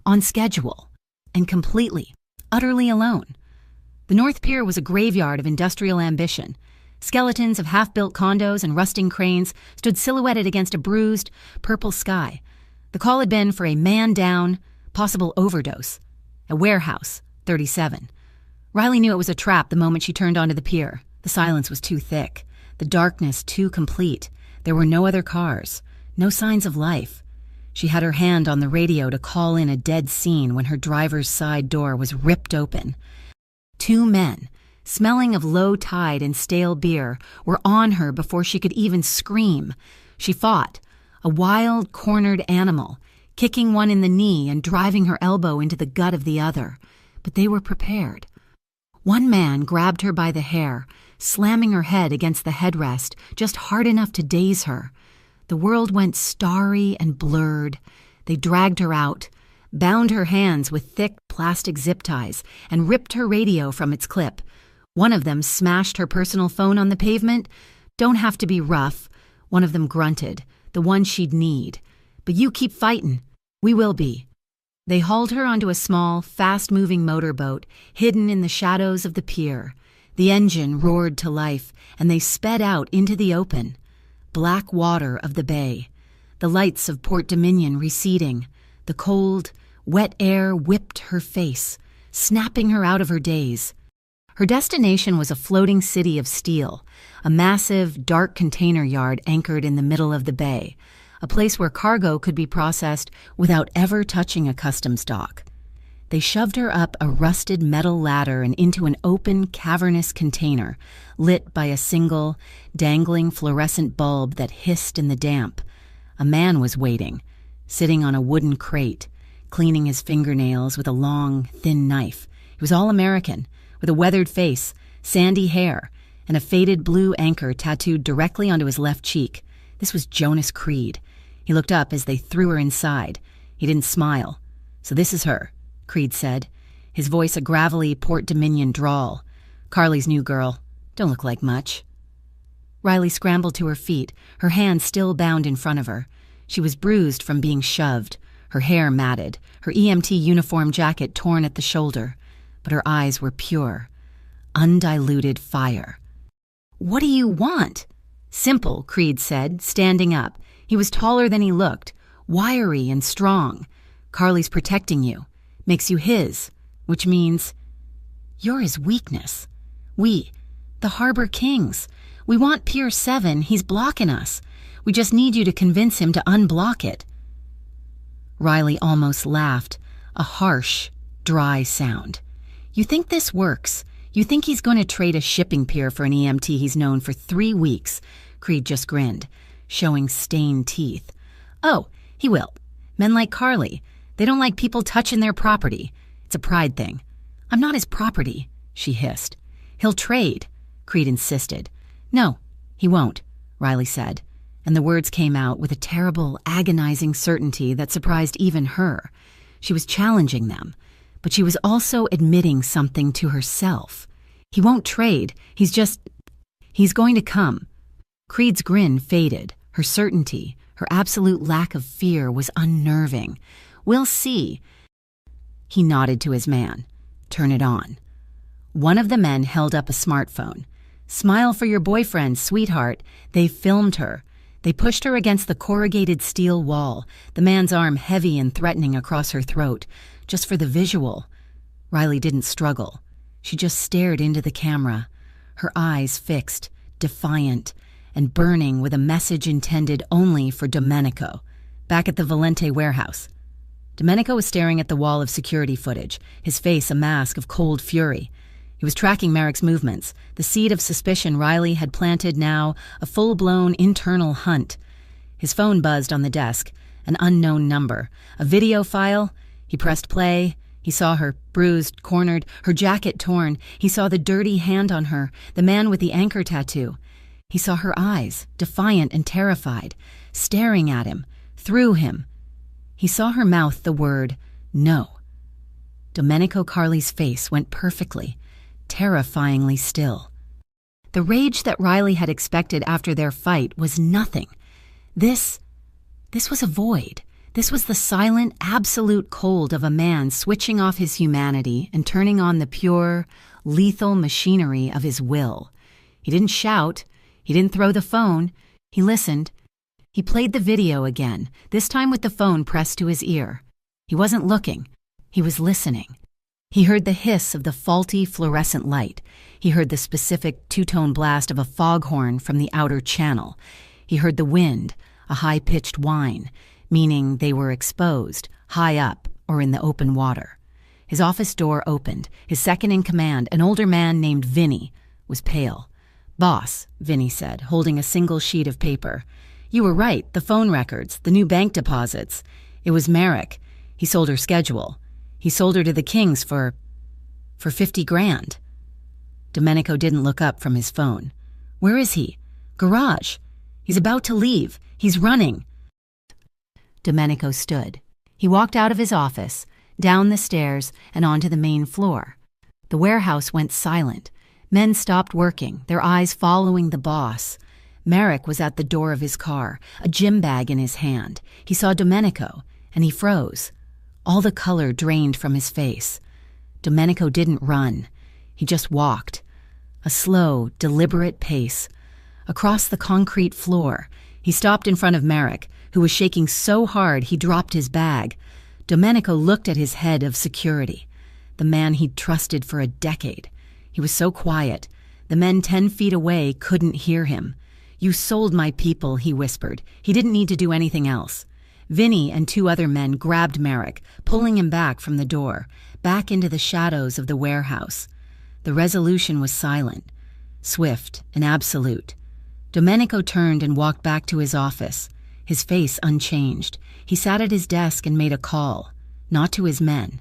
on schedule, and completely, utterly alone. The North Pier was a graveyard of industrial ambition. Skeletons of half-built condos and rusting cranes stood silhouetted against a bruised, purple sky. The call had been for a man down, possible overdose. A warehouse, 37. Riley knew it was a trap the moment she turned onto the pier. The silence was too thick, the darkness too complete. There were no other cars, no signs of life. She had her hand on the radio to call in a dead scene when her driver's side door was ripped open. 2 men, smelling of low tide and stale beer, were on her before she could even scream. She fought, a wild, cornered animal, kicking one in the knee and driving her elbow into the gut of the other. But they were prepared. One man grabbed her by the hair, slamming her head against the headrest just hard enough to daze her. The world went starry and blurred. They dragged her out, bound her hands with thick plastic zip ties, and ripped her radio from its clip. One of them smashed her personal phone on the pavement. "Don't have to be rough," one of them grunted, the one she'd need. "But you keep fighting. We will be." They hauled her onto a small, fast-moving motorboat hidden in the shadows of the pier. The engine roared to life, and they sped out into the open. Black water of the bay, the lights of Port Dominion receding. The cold, wet air whipped her face, snapping her out of her daze. Her destination was a floating city of steel, a massive, dark container yard anchored in the middle of the bay, a place where cargo could be processed without ever touching a customs dock. They shoved her up a rusted metal ladder and into an open, cavernous container, lit by a single, dangling fluorescent bulb that hissed in the damp. A man was waiting, sitting on a wooden crate, cleaning his fingernails with a long, thin knife. He was all American, with a weathered face, sandy hair, and a faded blue anchor tattooed directly onto his left cheek. This was Jonas Creed. He looked up as they threw her inside. He didn't smile. "So this is her," Creed said, his voice a gravelly Port Dominion drawl. "Carly's new girl. Don't look like much." Riley scrambled to her feet, her hand still bound in front of her. She was bruised from being shoved, her hair matted, her EMT uniform jacket torn at the shoulder. But her eyes were pure, undiluted fire. "What do you want?" "Simple," Creed said, standing up. He was taller than he looked, wiry and strong. "Carly's protecting you. Makes you his, which means you're his weakness. We, the Harbor Kings, we want Pier 7. He's blocking us. We just need you to convince him to unblock it." Riley almost laughed, a harsh, dry sound. "You think this works? You think he's going to trade a shipping pier for an EMT he's known for 3 weeks? Creed just grinned, showing stained teeth. Oh, he will. Men like Carly. They don't like people touching their property. It's a pride thing. I'm not his property, she hissed. He'll trade, Creed insisted. No, he won't, Riley said, and the words came out with a terrible, agonizing certainty that surprised even her. She was challenging them, but she was also admitting something to herself. He won't trade. He's going to come. Creed's grin faded. Her certainty, her absolute lack of fear was unnerving. We'll see. He nodded to his man. Turn it on. One of the men held up a smartphone. Smile for your boyfriend, sweetheart. They filmed her. They pushed her against the corrugated steel wall, the man's arm heavy and threatening across her throat, just for the visual. Riley didn't struggle. She just stared into the camera, her eyes fixed, defiant, and burning with a message intended only for Domenico, back at the Valente warehouse. Domenico was staring at the wall of security footage, his face a mask of cold fury. He was tracking Merrick's movements, the seed of suspicion Riley had planted now, a full-blown internal hunt. His phone buzzed on the desk, an unknown number. A video file? He pressed play. He saw her, bruised, cornered, her jacket torn. He saw the dirty hand on her, the man with the anchor tattoo. He saw her eyes, defiant and terrified, staring at him, through him. He saw her mouth the word, no. Domenico Carli's face went perfectly, terrifyingly still. The rage that Riley had expected after their fight was nothing. This was a void. This was the silent, absolute cold of a man switching off his humanity and turning on the pure, lethal machinery of his will. He didn't shout. He didn't throw the phone. He listened. He played the video again, this time with the phone pressed to his ear. He wasn't looking. He was listening. He heard the hiss of the faulty fluorescent light. He heard the specific two-tone blast of a foghorn from the outer channel. He heard the wind, a high-pitched whine, meaning they were exposed, high up or in the open water. His office door opened. His second-in-command, an older man named Vinny, was pale. Boss, Vinny said, holding a single sheet of paper. You were right, the phone records, the new bank deposits. It was Merrick. He sold her schedule. He sold her to the Kings for 50 grand. Domenico didn't look up from his phone. Where is he? Garage. He's about to leave. He's running. Domenico stood. He walked out of his office, down the stairs, and onto the main floor. The warehouse went silent. Men stopped working, their eyes following the boss. Merrick was at the door of his car, a gym bag in his hand. He saw Domenico, and he froze. All the color drained from his face. Domenico didn't run. He just walked. A slow, deliberate pace. Across the concrete floor, he stopped in front of Merrick, who was shaking so hard he dropped his bag. Domenico looked at his head of security, the man he'd trusted for a decade. He was so quiet. The men 10 feet away couldn't hear him. You sold my people, he whispered. He didn't need to do anything else. Vinny and 2 other men grabbed Merrick, pulling him back from the door, back into the shadows of the warehouse. The resolution was silent, swift and absolute. Domenico turned and walked back to his office, his face unchanged. He sat at his desk and made a call, not to his men.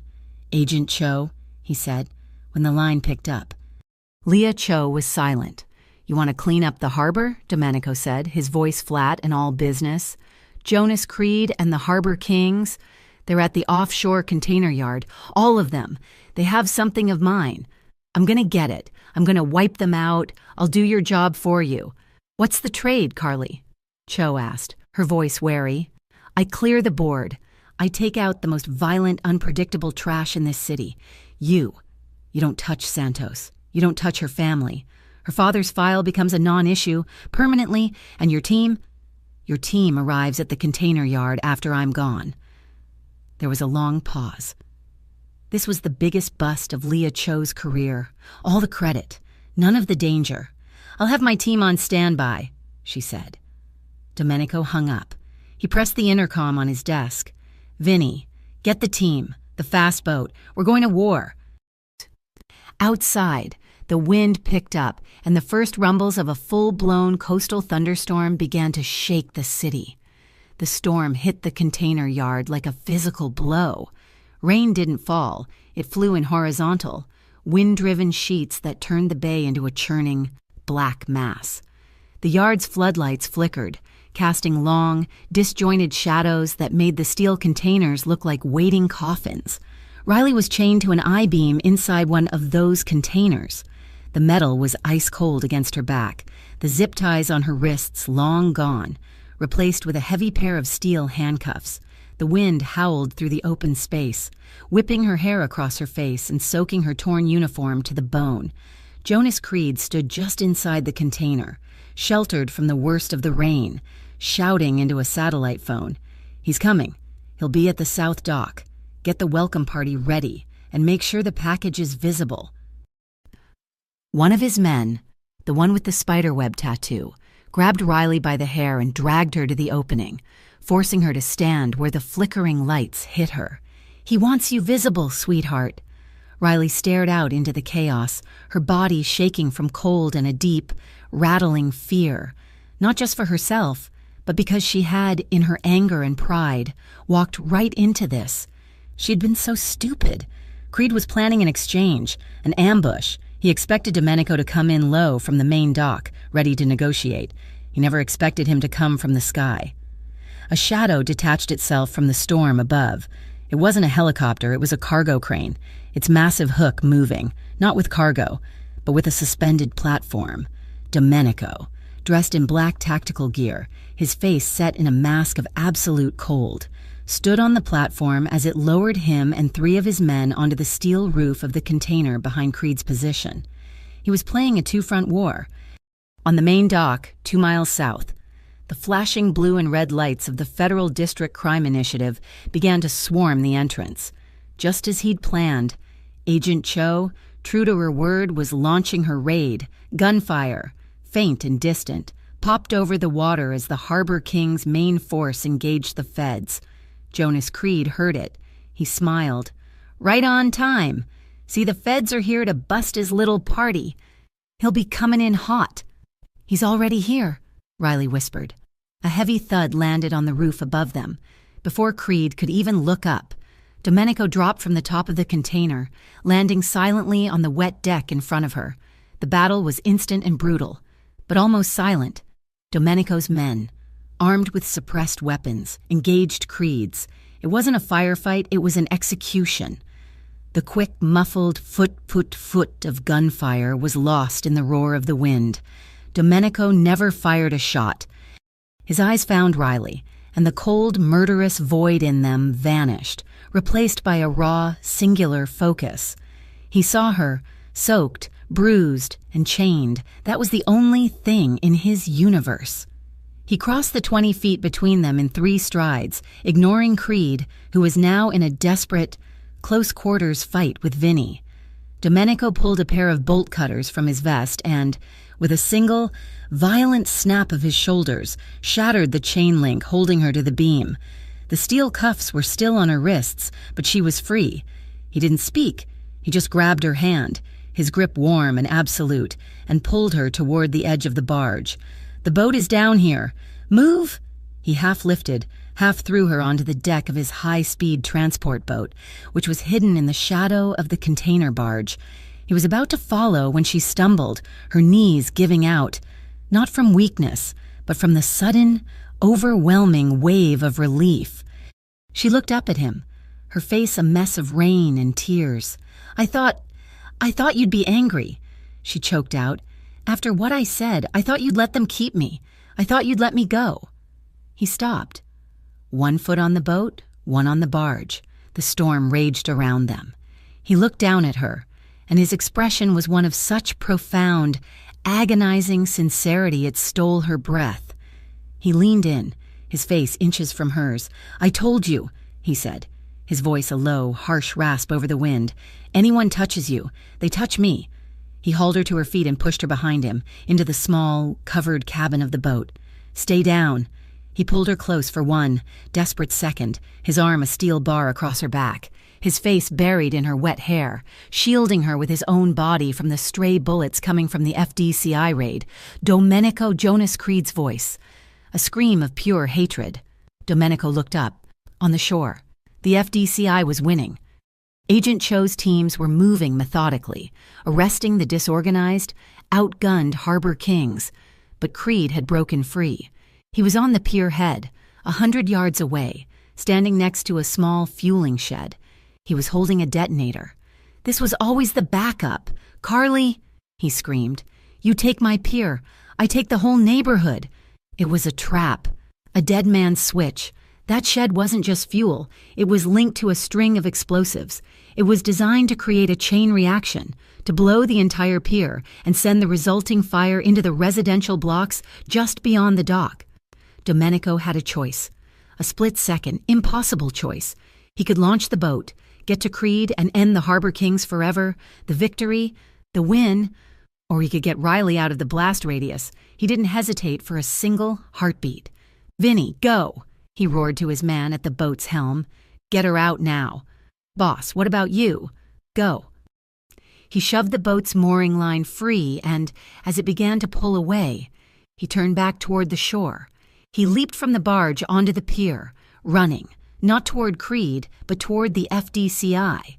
Agent Cho, he said, when the line picked up. Leah Cho was silent. You want to clean up the harbor? Domenico said, his voice flat and all business. Jonas Creed and the Harbor Kings, they're at the offshore container yard. All of them. They have something of mine. I'm going to get it. I'm going to wipe them out. I'll do your job for you. What's the trade, Carly? Cho asked, her voice wary. I clear the board. I take out the most violent, unpredictable trash in this city. You don't touch Santos. You don't touch her family. Her father's file becomes a non-issue permanently, and your team arrives at the container yard after I'm gone. There was a long pause. This was the biggest bust of Leah Cho's career. All the credit, none of the danger. I'll have my team on standby, she said. Domenico hung up. He pressed the intercom on his desk. Vinny, get the team, the fast boat. We're going to war. Outside, the wind picked up, and the first rumbles of a full-blown coastal thunderstorm began to shake the city. The storm hit the container yard like a physical blow. Rain didn't fall, it flew in horizontal, wind-driven sheets that turned the bay into a churning, black mass. The yard's floodlights flickered, casting long, disjointed shadows that made the steel containers look like waiting coffins. Riley was chained to an I-beam inside one of those containers. The metal was ice-cold against her back, the zip ties on her wrists long gone, replaced with a heavy pair of steel handcuffs. The wind howled through the open space, whipping her hair across her face and soaking her torn uniform to the bone. Jonas Creed stood just inside the container, sheltered from the worst of the rain, shouting into a satellite phone. "He's coming. He'll be at the South Dock. Get the welcome party ready, and make sure the package is visible." One of his men, the one with the spiderweb tattoo, grabbed Riley by the hair and dragged her to the opening, forcing her to stand where the flickering lights hit her. "He wants you visible, sweetheart." Riley stared out into the chaos, her body shaking from cold and a deep, rattling fear, not just for herself, but because she had, in her anger and pride, walked right into this. She'd been so stupid. Creed was planning an exchange, an ambush. He expected Domenico to come in low from the main dock, ready to negotiate. He never expected him to come from the sky. A shadow detached itself from the storm above. It wasn't a helicopter, it was a cargo crane, its massive hook moving, not with cargo, but with a suspended platform. Domenico, dressed in black tactical gear, his face set in a mask of absolute cold, stood on the platform as it lowered him and 3 of his men onto the steel roof of the container behind Creed's position. He was playing a two-front war. On the main dock, 2 miles south, the flashing blue and red lights of the Federal District Crime Initiative began to swarm the entrance. Just as he'd planned, Agent Cho, true to her word, was launching her raid. Gunfire, faint and distant, popped over the water as the Harbor King's main force engaged the feds. Jonas Creed heard it. He smiled. "Right on time. See, the feds are here to bust his little party. He'll be coming in hot." "He's already here," Riley whispered. A heavy thud landed on the roof above them. Before Creed could even look up, Domenico dropped from the top of the container, landing silently on the wet deck in front of her. The battle was instant and brutal, but almost silent. Domenico's men, armed with suppressed weapons, engaged Creed's. It wasn't a firefight, it was an execution. The quick, muffled foot of gunfire was lost in the roar of the wind. Domenico never fired a shot. His eyes found Riley, and the cold, murderous void in them vanished, replaced by a raw, singular focus. He saw her, soaked, bruised, and chained. That was the only thing in his universe. He crossed the 20 feet between them in 3 strides, ignoring Creed, who was now in a desperate, close-quarters fight with Vinny. Domenico pulled a pair of bolt cutters from his vest and, with a single, violent snap of his shoulders, shattered the chain link holding her to the beam. The steel cuffs were still on her wrists, but she was free. He didn't speak. He just grabbed her hand, his grip warm and absolute, and pulled her toward the edge of the barge. "The boat is down here. Move!" He half lifted, half threw her onto the deck of his high-speed transport boat, which was hidden in the shadow of the container barge. He was about to follow when she stumbled, her knees giving out, not from weakness, but from the sudden, overwhelming wave of relief. She looked up at him, her face a mess of rain and tears. I thought you'd be angry," she choked out. "After what I said, I thought you'd let them keep me. I thought you'd let me go." He stopped. 1 foot on the boat, 1 on the barge. The storm raged around them. He looked down at her, and his expression was one of such profound, agonizing sincerity it stole her breath. He leaned in, his face inches from hers. "I told you," he said, his voice a low, harsh rasp over the wind. "Anyone touches you, they touch me." He hauled her to her feet and pushed her behind him, into the small, covered cabin of the boat. "Stay down. He pulled her close for one desperate second, his arm a steel bar across her back, his face buried in her wet hair, shielding her with his own body from the stray bullets coming from the FDCI raid. Domenico Jonas Creed's voice. A scream of pure hatred. Domenico looked up. On the shore. The FDCI was winning. Agent Cho's teams were moving methodically, arresting the disorganized, outgunned harbor kings. But Creed had broken free. He was on the pier head, 100 yards away, standing next to a small fueling shed. He was holding a detonator. This was always the backup. Carly, he screamed, you take my pier. I take the whole neighborhood. It was a trap, a dead man's switch. That shed wasn't just fuel. It was linked to a string of explosives. It was designed to create a chain reaction, to blow the entire pier and send the resulting fire into the residential blocks just beyond the dock. Domenico had a choice. A split-second, impossible choice. He could launch the boat, get to Creed and end the Harbor Kings forever, the victory, the win, or he could get Riley out of the blast radius. He didn't hesitate for a single heartbeat. "Vinny, go!" he roared to his man at the boat's helm. "Get her out now." "Boss, what about you? Go." He shoved the boat's mooring line free and, as it began to pull away, he turned back toward the shore. He leaped from the barge onto the pier, running, not toward Creed, but toward the FDCI.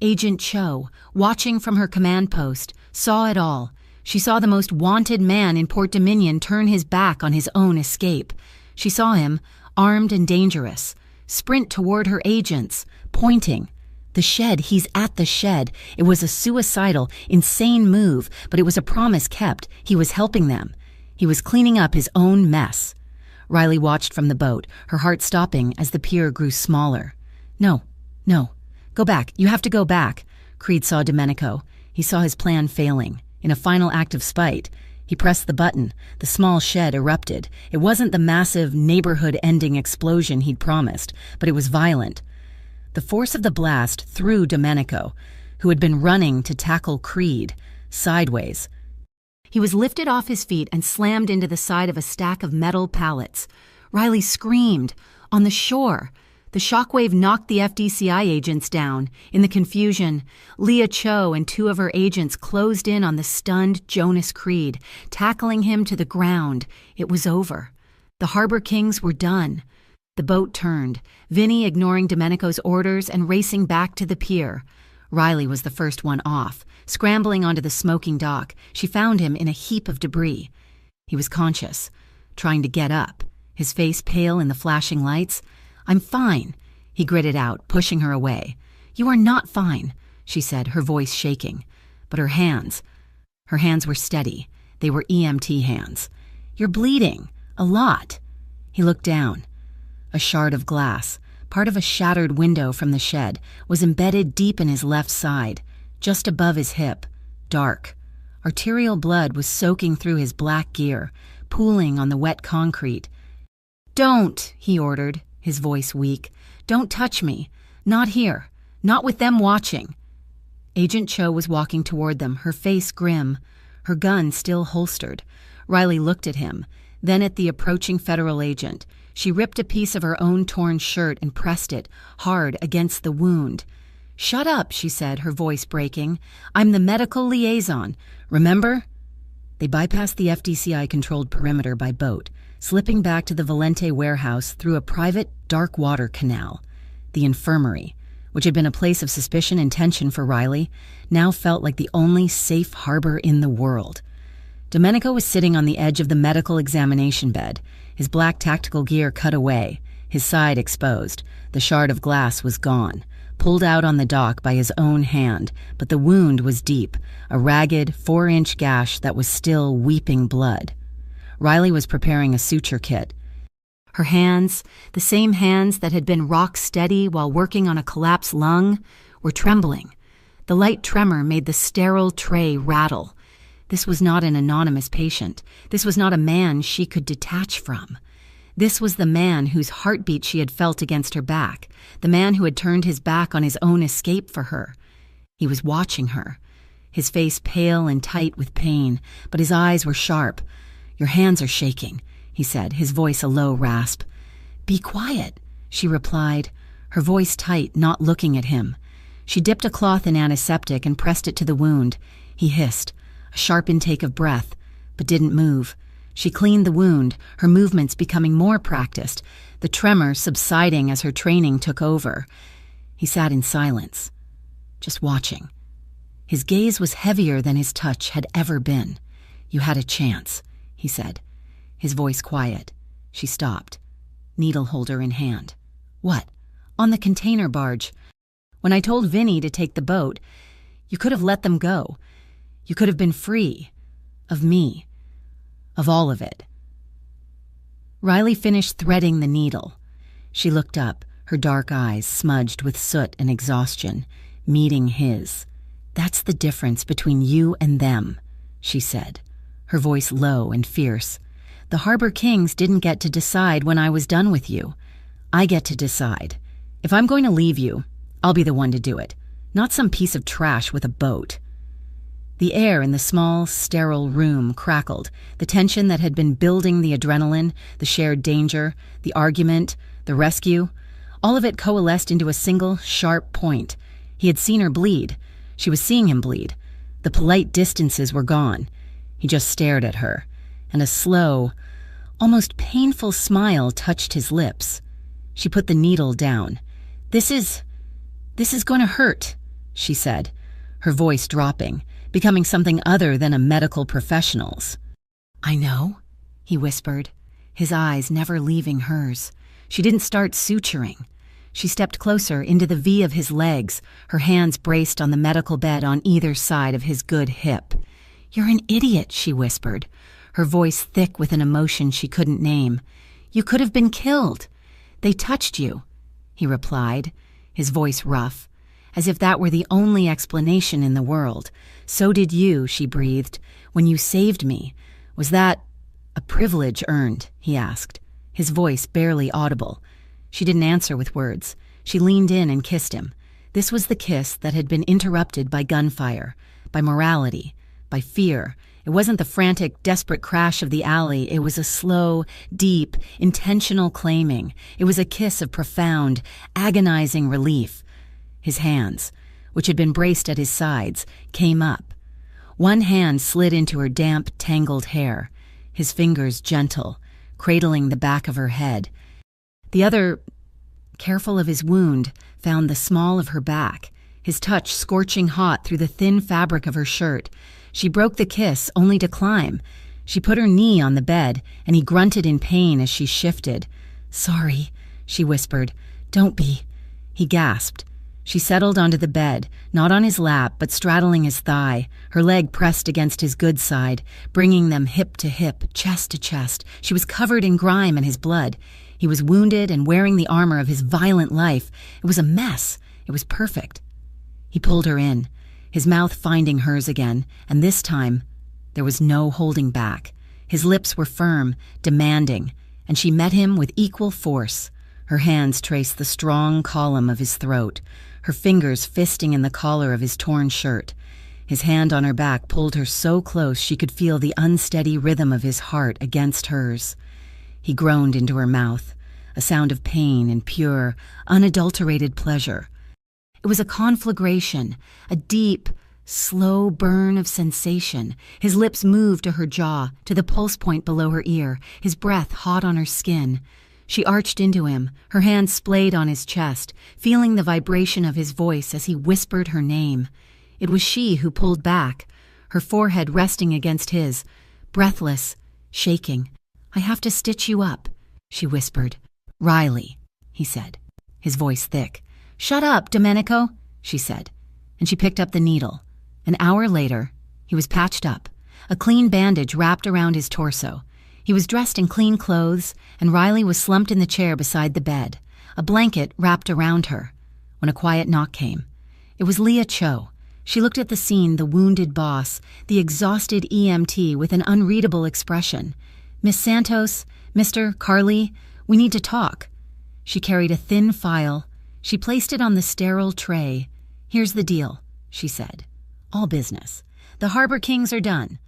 Agent Cho, watching from her command post, saw it all. She saw the most wanted man in Port Dominion turn his back on his own escape. She saw him, armed and dangerous, sprint toward her agents, pointing. The shed, he's at the shed. It was a suicidal, insane move, but it was a promise kept. He was helping them. He was cleaning up his own mess. Riley watched from the boat, her heart stopping as the pier grew smaller. No. Go back. You have to go back. Creed saw Domenico. He saw his plan failing. In a final act of spite, he pressed the button. The small shed erupted. It wasn't the massive, neighborhood-ending explosion he'd promised, but it was violent. The force of the blast threw Domenico, who had been running to tackle Creed, sideways. He was lifted off his feet and slammed into the side of a stack of metal pallets. Riley screamed. On the shore. The shockwave knocked the FDCI agents down. In the confusion, Leah Cho and two of her agents closed in on the stunned Jonas Creed, tackling him to the ground. It was over. The Harbor Kings were done. The boat turned, Vinny ignoring Domenico's orders and racing back to the pier. Riley was the first one off. Scrambling onto the smoking dock, she found him in a heap of debris. He was conscious, trying to get up, his face pale in the flashing lights. "I'm fine," he gritted out, pushing her away. "You are not fine," she said, her voice shaking. But her hands were steady. They were EMT hands. "You're bleeding. A lot." He looked down. A shard of glass, part of a shattered window from the shed, was embedded deep in his left side, just above his hip, dark. Arterial blood was soaking through his black gear, pooling on the wet concrete. "Don't," he ordered, his voice weak. "Don't touch me. Not here. Not with them watching." Agent Cho was walking toward them, her face grim, her gun still holstered. Riley looked at him, then at the approaching federal agent. She ripped a piece of her own torn shirt and pressed it, hard, against the wound. "Shut up," she said, her voice breaking. "I'm the medical liaison. Remember?" They bypassed the FDCI-controlled perimeter by boat, slipping back to the Valente warehouse through a private, dark water canal. The infirmary, which had been a place of suspicion and tension for Riley, now felt like the only safe harbor in the world. Domenico was sitting on the edge of the medical examination bed, his black tactical gear cut away, his side exposed. The shard of glass was gone, pulled out on the dock by his own hand, but the wound was deep, a ragged 4-inch gash that was still weeping blood. Riley was preparing a suture kit. Her hands, the same hands that had been rock steady while working on a collapsed lung, were trembling. The light tremor made the sterile tray rattle. This was not an anonymous patient. This was not a man she could detach from. This was the man whose heartbeat she had felt against her back, the man who had turned his back on his own escape for her. He was watching her, his face pale and tight with pain, but his eyes were sharp. "Your hands are shaking," he said, his voice a low rasp. "Be quiet," she replied, her voice tight, not looking at him. She dipped a cloth in antiseptic and pressed it to the wound. He hissed, a sharp intake of breath, but didn't move. She cleaned the wound, her movements becoming more practiced, the tremor subsiding as her training took over. He sat in silence, just watching. His gaze was heavier than his touch had ever been. "You had a chance," he said, his voice quiet. She stopped, needle holder in hand. "What?" "On the container barge. When I told Vinny to take the boat, you could have let them go. You could have been free. Of me. Of all of it." Riley finished threading the needle. She looked up, her dark eyes smudged with soot and exhaustion, meeting his. "That's the difference between you and them," she said, her voice low and fierce. "The Harbor Kings didn't get to decide when I was done with you. I get to decide. If I'm going to leave you, I'll be the one to do it, not some piece of trash with a boat." The air in the small, sterile room crackled, the tension that had been building, the adrenaline, the shared danger, the argument, the rescue. All of it coalesced into a single, sharp point. He had seen her bleed. She was seeing him bleed. The polite distances were gone. He just stared at her, and a slow, almost painful smile touched his lips. She put the needle down. This is going to hurt," she said, her voice dropping, becoming something other than a medical professional's. "I know," he whispered, his eyes never leaving hers. She didn't start suturing. She stepped closer into the V of his legs, her hands braced on the medical bed on either side of his good hip. "You're an idiot," she whispered, her voice thick with an emotion she couldn't name. "You could have been killed. They touched you," he replied, his voice rough, as if that were the only explanation in the world. "So did you," she breathed, "when you saved me. Was that a privilege earned?" he asked, his voice barely audible. She didn't answer with words. She leaned in and kissed him. This was the kiss that had been interrupted by gunfire, by morality, by fear. It wasn't the frantic, desperate crash of the alley. It was a slow, deep, intentional claiming. It was a kiss of profound, agonizing relief. His hands, which had been braced at his sides, came up. One hand slid into her damp, tangled hair, his fingers gentle, cradling the back of her head. The other, careful of his wound, found the small of her back, his touch scorching hot through the thin fabric of her shirt. She broke the kiss, only to climb. She put her knee on the bed, and he grunted in pain as she shifted. "Sorry," she whispered. "Don't be." He gasped. She settled onto the bed, not on his lap, but straddling his thigh, her leg pressed against his good side, bringing them hip to hip, chest to chest. She was covered in grime and his blood. He was wounded and wearing the armor of his violent life. It was a mess. It was perfect. He pulled her in, his mouth finding hers again, and this time there was no holding back. His lips were firm, demanding, and she met him with equal force. Her hands traced the strong column of his throat, her fingers fisting in the collar of his torn shirt. His hand on her back pulled her so close she could feel the unsteady rhythm of his heart against hers. He groaned into her mouth, a sound of pain and pure, unadulterated pleasure. It was a conflagration, a deep, slow burn of sensation. His lips moved to her jaw, to the pulse point below her ear, his breath hot on her skin. She arched into him, her hand splayed on his chest, feeling the vibration of his voice as he whispered her name. It was she who pulled back, her forehead resting against his, breathless, shaking. "I have to stitch you up," she whispered. "Riley," he said, his voice thick. "Shut up, Domenico," she said, and she picked up the needle. An hour later, he was patched up, a clean bandage wrapped around his torso. He was dressed in clean clothes, and Riley was slumped in the chair beside the bed, a blanket wrapped around her, when a quiet knock came. It was Leah Cho. She looked at the scene, the wounded boss, the exhausted EMT with an unreadable expression. "Miss Santos, Mr. Carly, we need to talk." She carried a thin file. She placed it on the sterile tray. "Here's the deal," she said. "All business. The Harbor Kings are done.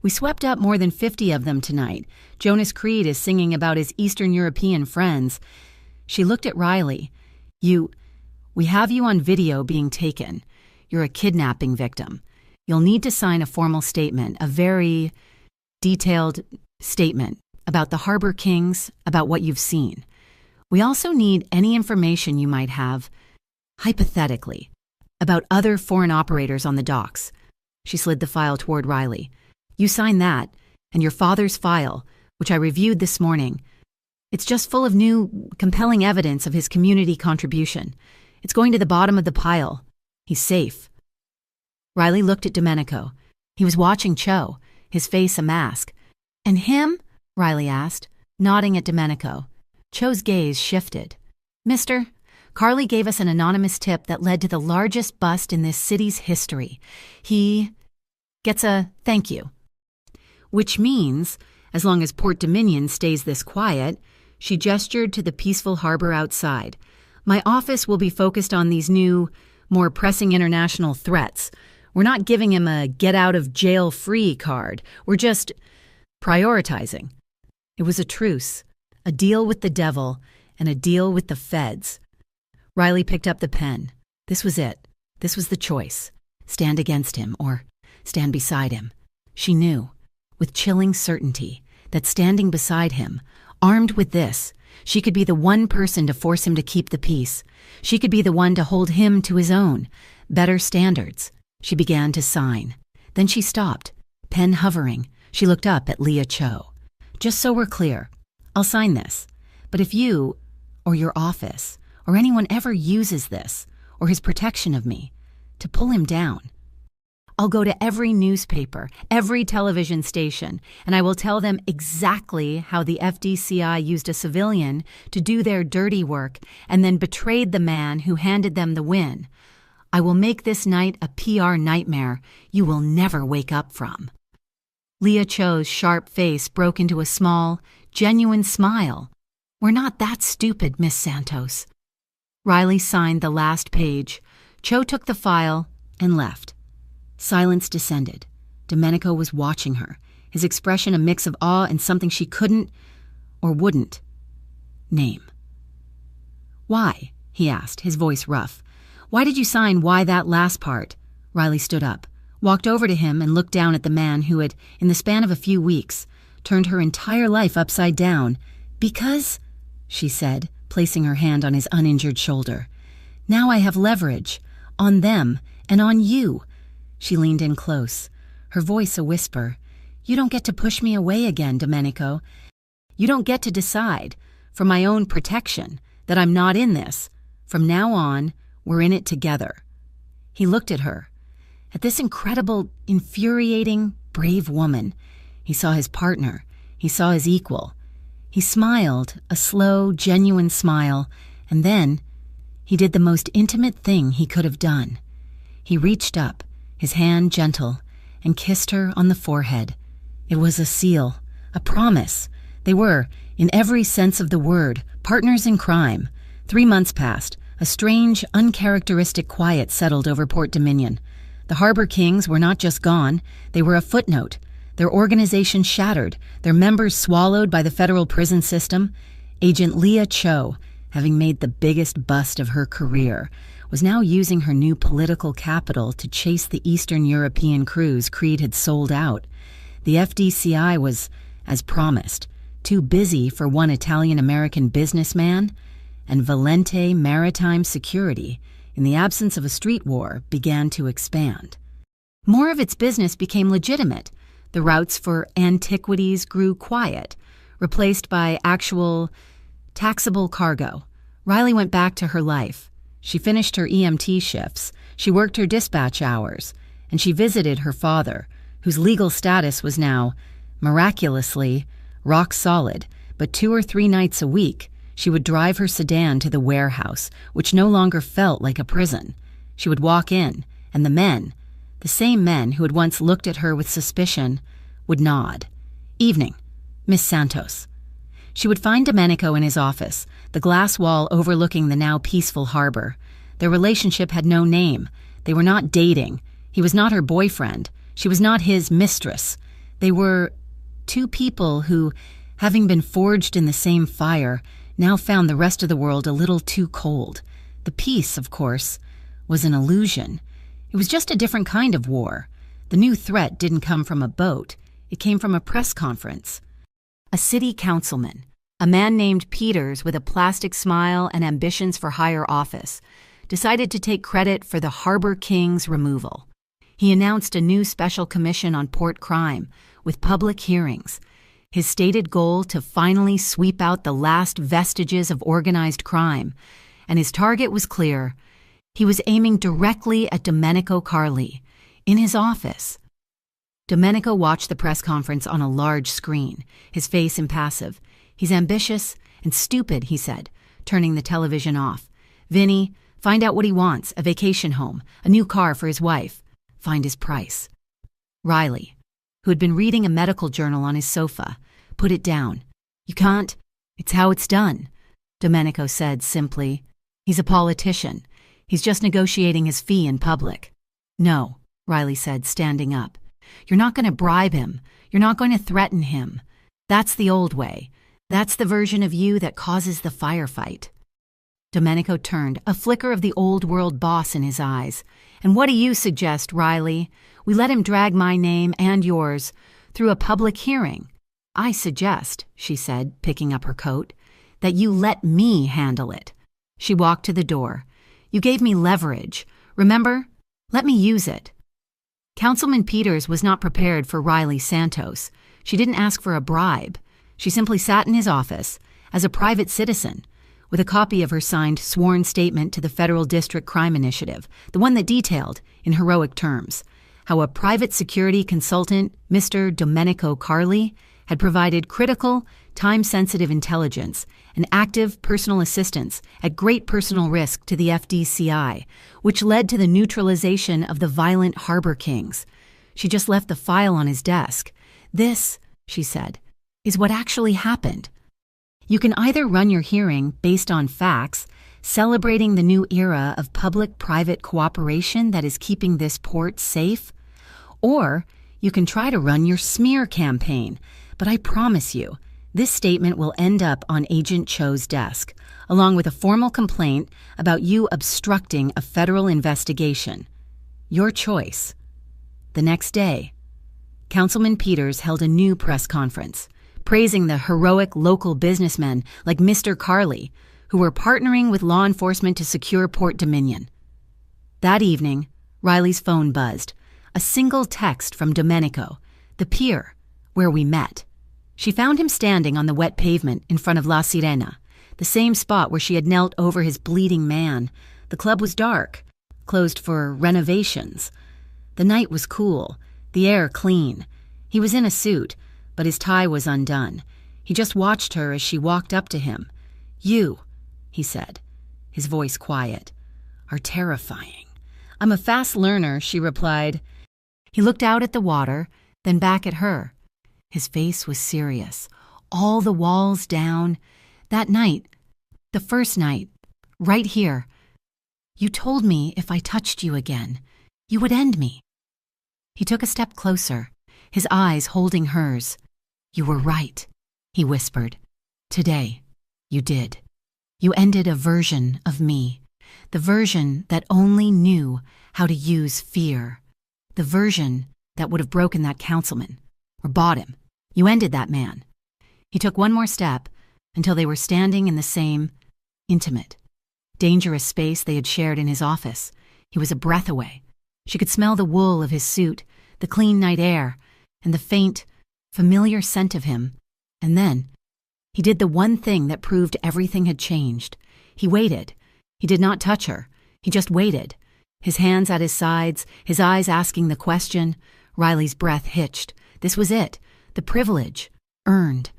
We swept up more than 50 of them tonight. Jonas Creed is singing about his Eastern European friends. She looked at Riley. We have you on video being taken. You're a kidnapping victim. You'll need to sign a formal statement, a very detailed statement about the Harbor Kings, about what you've seen. We also need any information you might have, hypothetically, about other foreign operators on the docks. She slid the file toward Riley. You sign that, and your father's file, which I reviewed this morning. It's just full of new, compelling evidence of his community contribution. It's going to the bottom of the pile. He's safe. Riley looked at Domenico. He was watching Cho, his face a mask. And him? Riley asked, nodding at Domenico. Cho's gaze shifted. Mister, Carly gave us an anonymous tip that led to the largest bust in this city's history. He gets a thank you. Which means, as long as Port Dominion stays this quiet, she gestured to the peaceful harbor outside. My office will be focused on these new, more pressing international threats. We're not giving him a get-out-of-jail-free card. We're just prioritizing. It was a truce, a deal with the devil, and a deal with the feds. Riley picked up the pen. This was it. This was the choice. Stand against him or stand beside him. She knew, with chilling certainty, that standing beside him, armed with this, she could be the one person to force him to keep the peace. She could be the one to hold him to his own, better standards. She began to sign. Then she stopped, pen hovering. She looked up at Leah Cho. Just so we're clear, I'll sign this. But if you, or your office, or anyone ever uses this, or his protection of me, to pull him down, I'll go to every newspaper, every television station, and I will tell them exactly how the FDCI used a civilian to do their dirty work and then betrayed the man who handed them the win. I will make this night a PR nightmare you will never wake up from. Leah Cho's sharp face broke into a small, genuine smile. We're not that stupid, Miss Santos. Riley signed the last page. Cho took the file and left. Silence descended. Domenico was watching her, his expression a mix of awe and something she couldn't, or wouldn't, name. Why? He asked, his voice rough. Why did you sign why that last part? Riley stood up, walked over to him and looked down at the man who had, in the span of a few weeks, turned her entire life upside down. Because, she said, placing her hand on his uninjured shoulder, now I have leverage, on them and on you. She leaned in close, her voice a whisper. You don't get to push me away again, Domenico. You don't get to decide, for my own protection, that I'm not in this. From now on, we're in it together. He looked at her, at this incredible, infuriating, brave woman. He saw his partner. He saw his equal. He smiled, a slow, genuine smile, and then he did the most intimate thing he could have done. He reached up, his hand gentle, and kissed her on the forehead. It was a seal, a promise. They were, in every sense of the word, partners in crime. 3 months passed. A strange, uncharacteristic quiet settled over Port Dominion. The Harbor Kings were not just gone, they were a footnote. Their organization shattered, their members swallowed by the federal prison system. Agent Leah Cho, having made the biggest bust of her career, was now using her new political capital to chase the Eastern European crews Creed had sold out. The FDCI was, as promised, too busy for one Italian-American businessman, and Valente Maritime Security, in the absence of a street war, began to expand. More of its business became legitimate. The routes for antiquities grew quiet, replaced by actual, taxable cargo. Riley went back to her life. She finished her EMT shifts, she worked her dispatch hours, and she visited her father, whose legal status was now, miraculously, rock solid, but 2 or 3 nights a week, she would drive her sedan to the warehouse, which no longer felt like a prison. She would walk in, and the men, the same men who had once looked at her with suspicion, would nod. Evening, Miss Santos. She would find Domenico in his office, the glass wall overlooking the now peaceful harbor. Their relationship had no name. They were not dating. He was not her boyfriend. She was not his mistress. They were two people who, having been forged in the same fire, now found the rest of the world a little too cold. The peace, of course, was an illusion. It was just a different kind of war. The new threat didn't come from a boat. It came from a press conference. A city councilman, a man named Peters with a plastic smile and ambitions for higher office, decided to take credit for the Harbor King's removal. He announced a new special commission on port crime with public hearings. His stated goal to finally sweep out the last vestiges of organized crime, and his target was clear. He was aiming directly at Domenico Carli, in his office. Domenico watched the press conference on a large screen, his face impassive. "He's ambitious and stupid," he said, turning the television off. "Vinny, find out what he wants, a vacation home, a new car for his wife. Find his price." Riley, who had been reading a medical journal on his sofa, put it down. "You can't. It's how it's done," Domenico said simply. "He's a politician. He's just negotiating his fee in public." "No," Riley said, standing up. "You're not going to bribe him. You're not going to threaten him. That's the old way. That's the version of you that causes the firefight." Domenico turned, a flicker of the old world boss in his eyes. "And what do you suggest, Riley? We let him drag my name and yours through a public hearing. I suggest," she said, picking up her coat, "that you let me handle it." She walked to the door. "You gave me leverage. Remember? Let me use it." Councilman Peters was not prepared for Riley Santos. She didn't ask for a bribe. She simply sat in his office as a private citizen with a copy of her signed sworn statement to the Federal District Crime Initiative, the one that detailed, in heroic terms, how a private security consultant, Mr. Domenico Carli, had provided critical, time-sensitive intelligence and active personal assistance at great personal risk to the FDCI, which led to the neutralization of the violent Harbor Kings. She just left the file on his desk. "This," she said, "is what actually happened. You can either run your hearing based on facts, celebrating the new era of public-private cooperation that is keeping this port safe, or you can try to run your smear campaign. But I promise you, this statement will end up on Agent Cho's desk, along with a formal complaint about you obstructing a federal investigation. Your choice." The next day, Councilman Peters held a new press conference, praising the heroic local businessmen like Mr. Carli, who were partnering with law enforcement to secure Port Dominion. That evening, Riley's phone buzzed. A single text from Domenico, the pier, where we met. She found him standing on the wet pavement in front of La Sirena, the same spot where she had knelt over his bleeding man. The club was dark, closed for renovations. The night was cool, the air clean. He was in a suit, but his tie was undone. He just watched her as she walked up to him. "You," he said, his voice quiet, "are terrifying." "I'm a fast learner," she replied. He looked out at the water, then back at her. His face was serious, all the walls down. "That night, the first night, right here, you told me if I touched you again, you would end me." He took a step closer, his eyes holding hers. "You were right," he whispered. "Today, you did. You ended a version of me, the version that only knew how to use fear, the version that would have broken that councilman, or bought him. You ended that man." He took one more step until they were standing in the same, intimate, dangerous space they had shared in his office. He was a breath away. She could smell the wool of his suit, the clean night air, and the faint, familiar scent of him. And then, he did the one thing that proved everything had changed. He waited. He did not touch her. He just waited. His hands at his sides, his eyes asking the question. Riley's breath hitched. This was it. The privilege. Earned.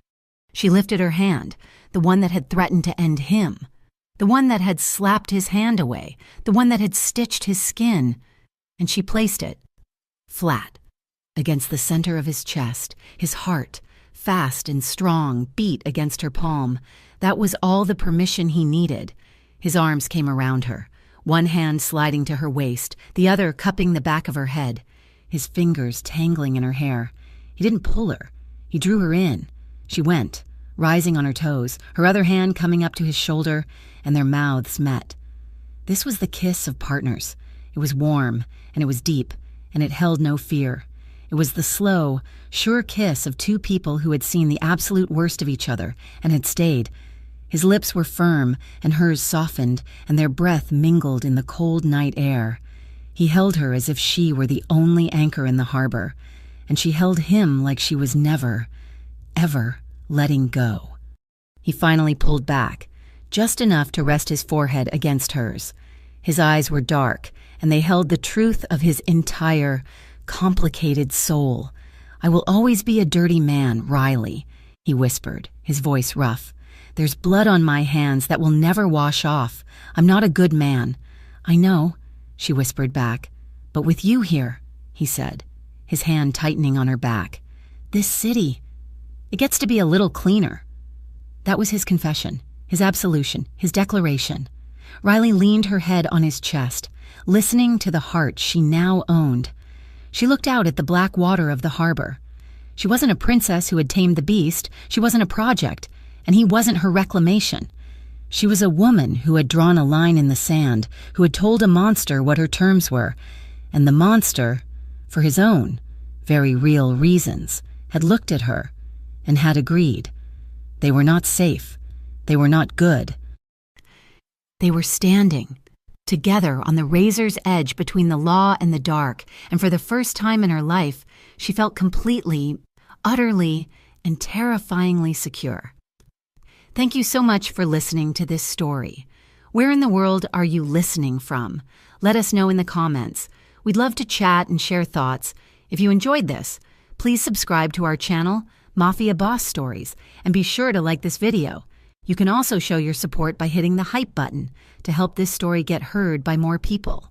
She lifted her hand, the one that had threatened to end him. The one that had slapped his hand away. The one that had stitched his skin. And she placed it, flat, against the center of his chest. His heart, fast and strong, beat against her palm. That was all the permission he needed. His arms came around her, one hand sliding to her waist, the other cupping the back of her head, his fingers tangling in her hair. He didn't pull her. He drew her in. She went, rising on her toes, her other hand coming up to his shoulder, and their mouths met. This was the kiss of partners. It was warm, and it was deep, and it held no fear. It was the slow, sure kiss of two people who had seen the absolute worst of each other and had stayed. His lips were firm, and hers softened, and their breath mingled in the cold night air. He held her as if she were the only anchor in the harbor, and she held him like she was never, ever letting go. He finally pulled back, just enough to rest his forehead against hers. His eyes were dark, and they held the truth of his entire, complicated soul. "I will always be a dirty man, Riley," he whispered, his voice rough. "There's blood on my hands that will never wash off. I'm not a good man." "I know," she whispered back. "But with you here," he said, his hand tightening on her back. "This city, it gets to be a little cleaner." That was his confession, his absolution, his declaration. Riley leaned her head on his chest, listening to the heart she now owned. She looked out at the black water of the harbor. She wasn't a princess who had tamed the beast. She wasn't a project, and he wasn't her reclamation. She was a woman who had drawn a line in the sand, who had told a monster what her terms were, and the monster, for his own, very real reasons, had looked at her and had agreed. They were not safe. They were not good. They were standing together on the razor's edge between the law and the dark, and for the first time in her life, she felt completely, utterly, and terrifyingly secure. Thank you so much for listening to this story. Where in the world are you listening from? Let us know in the comments. We'd love to chat and share thoughts. If you enjoyed this, please subscribe to our channel, Mafia Boss Stories, and be sure to like this video. You can also show your support by hitting the hype button to help this story get heard by more people.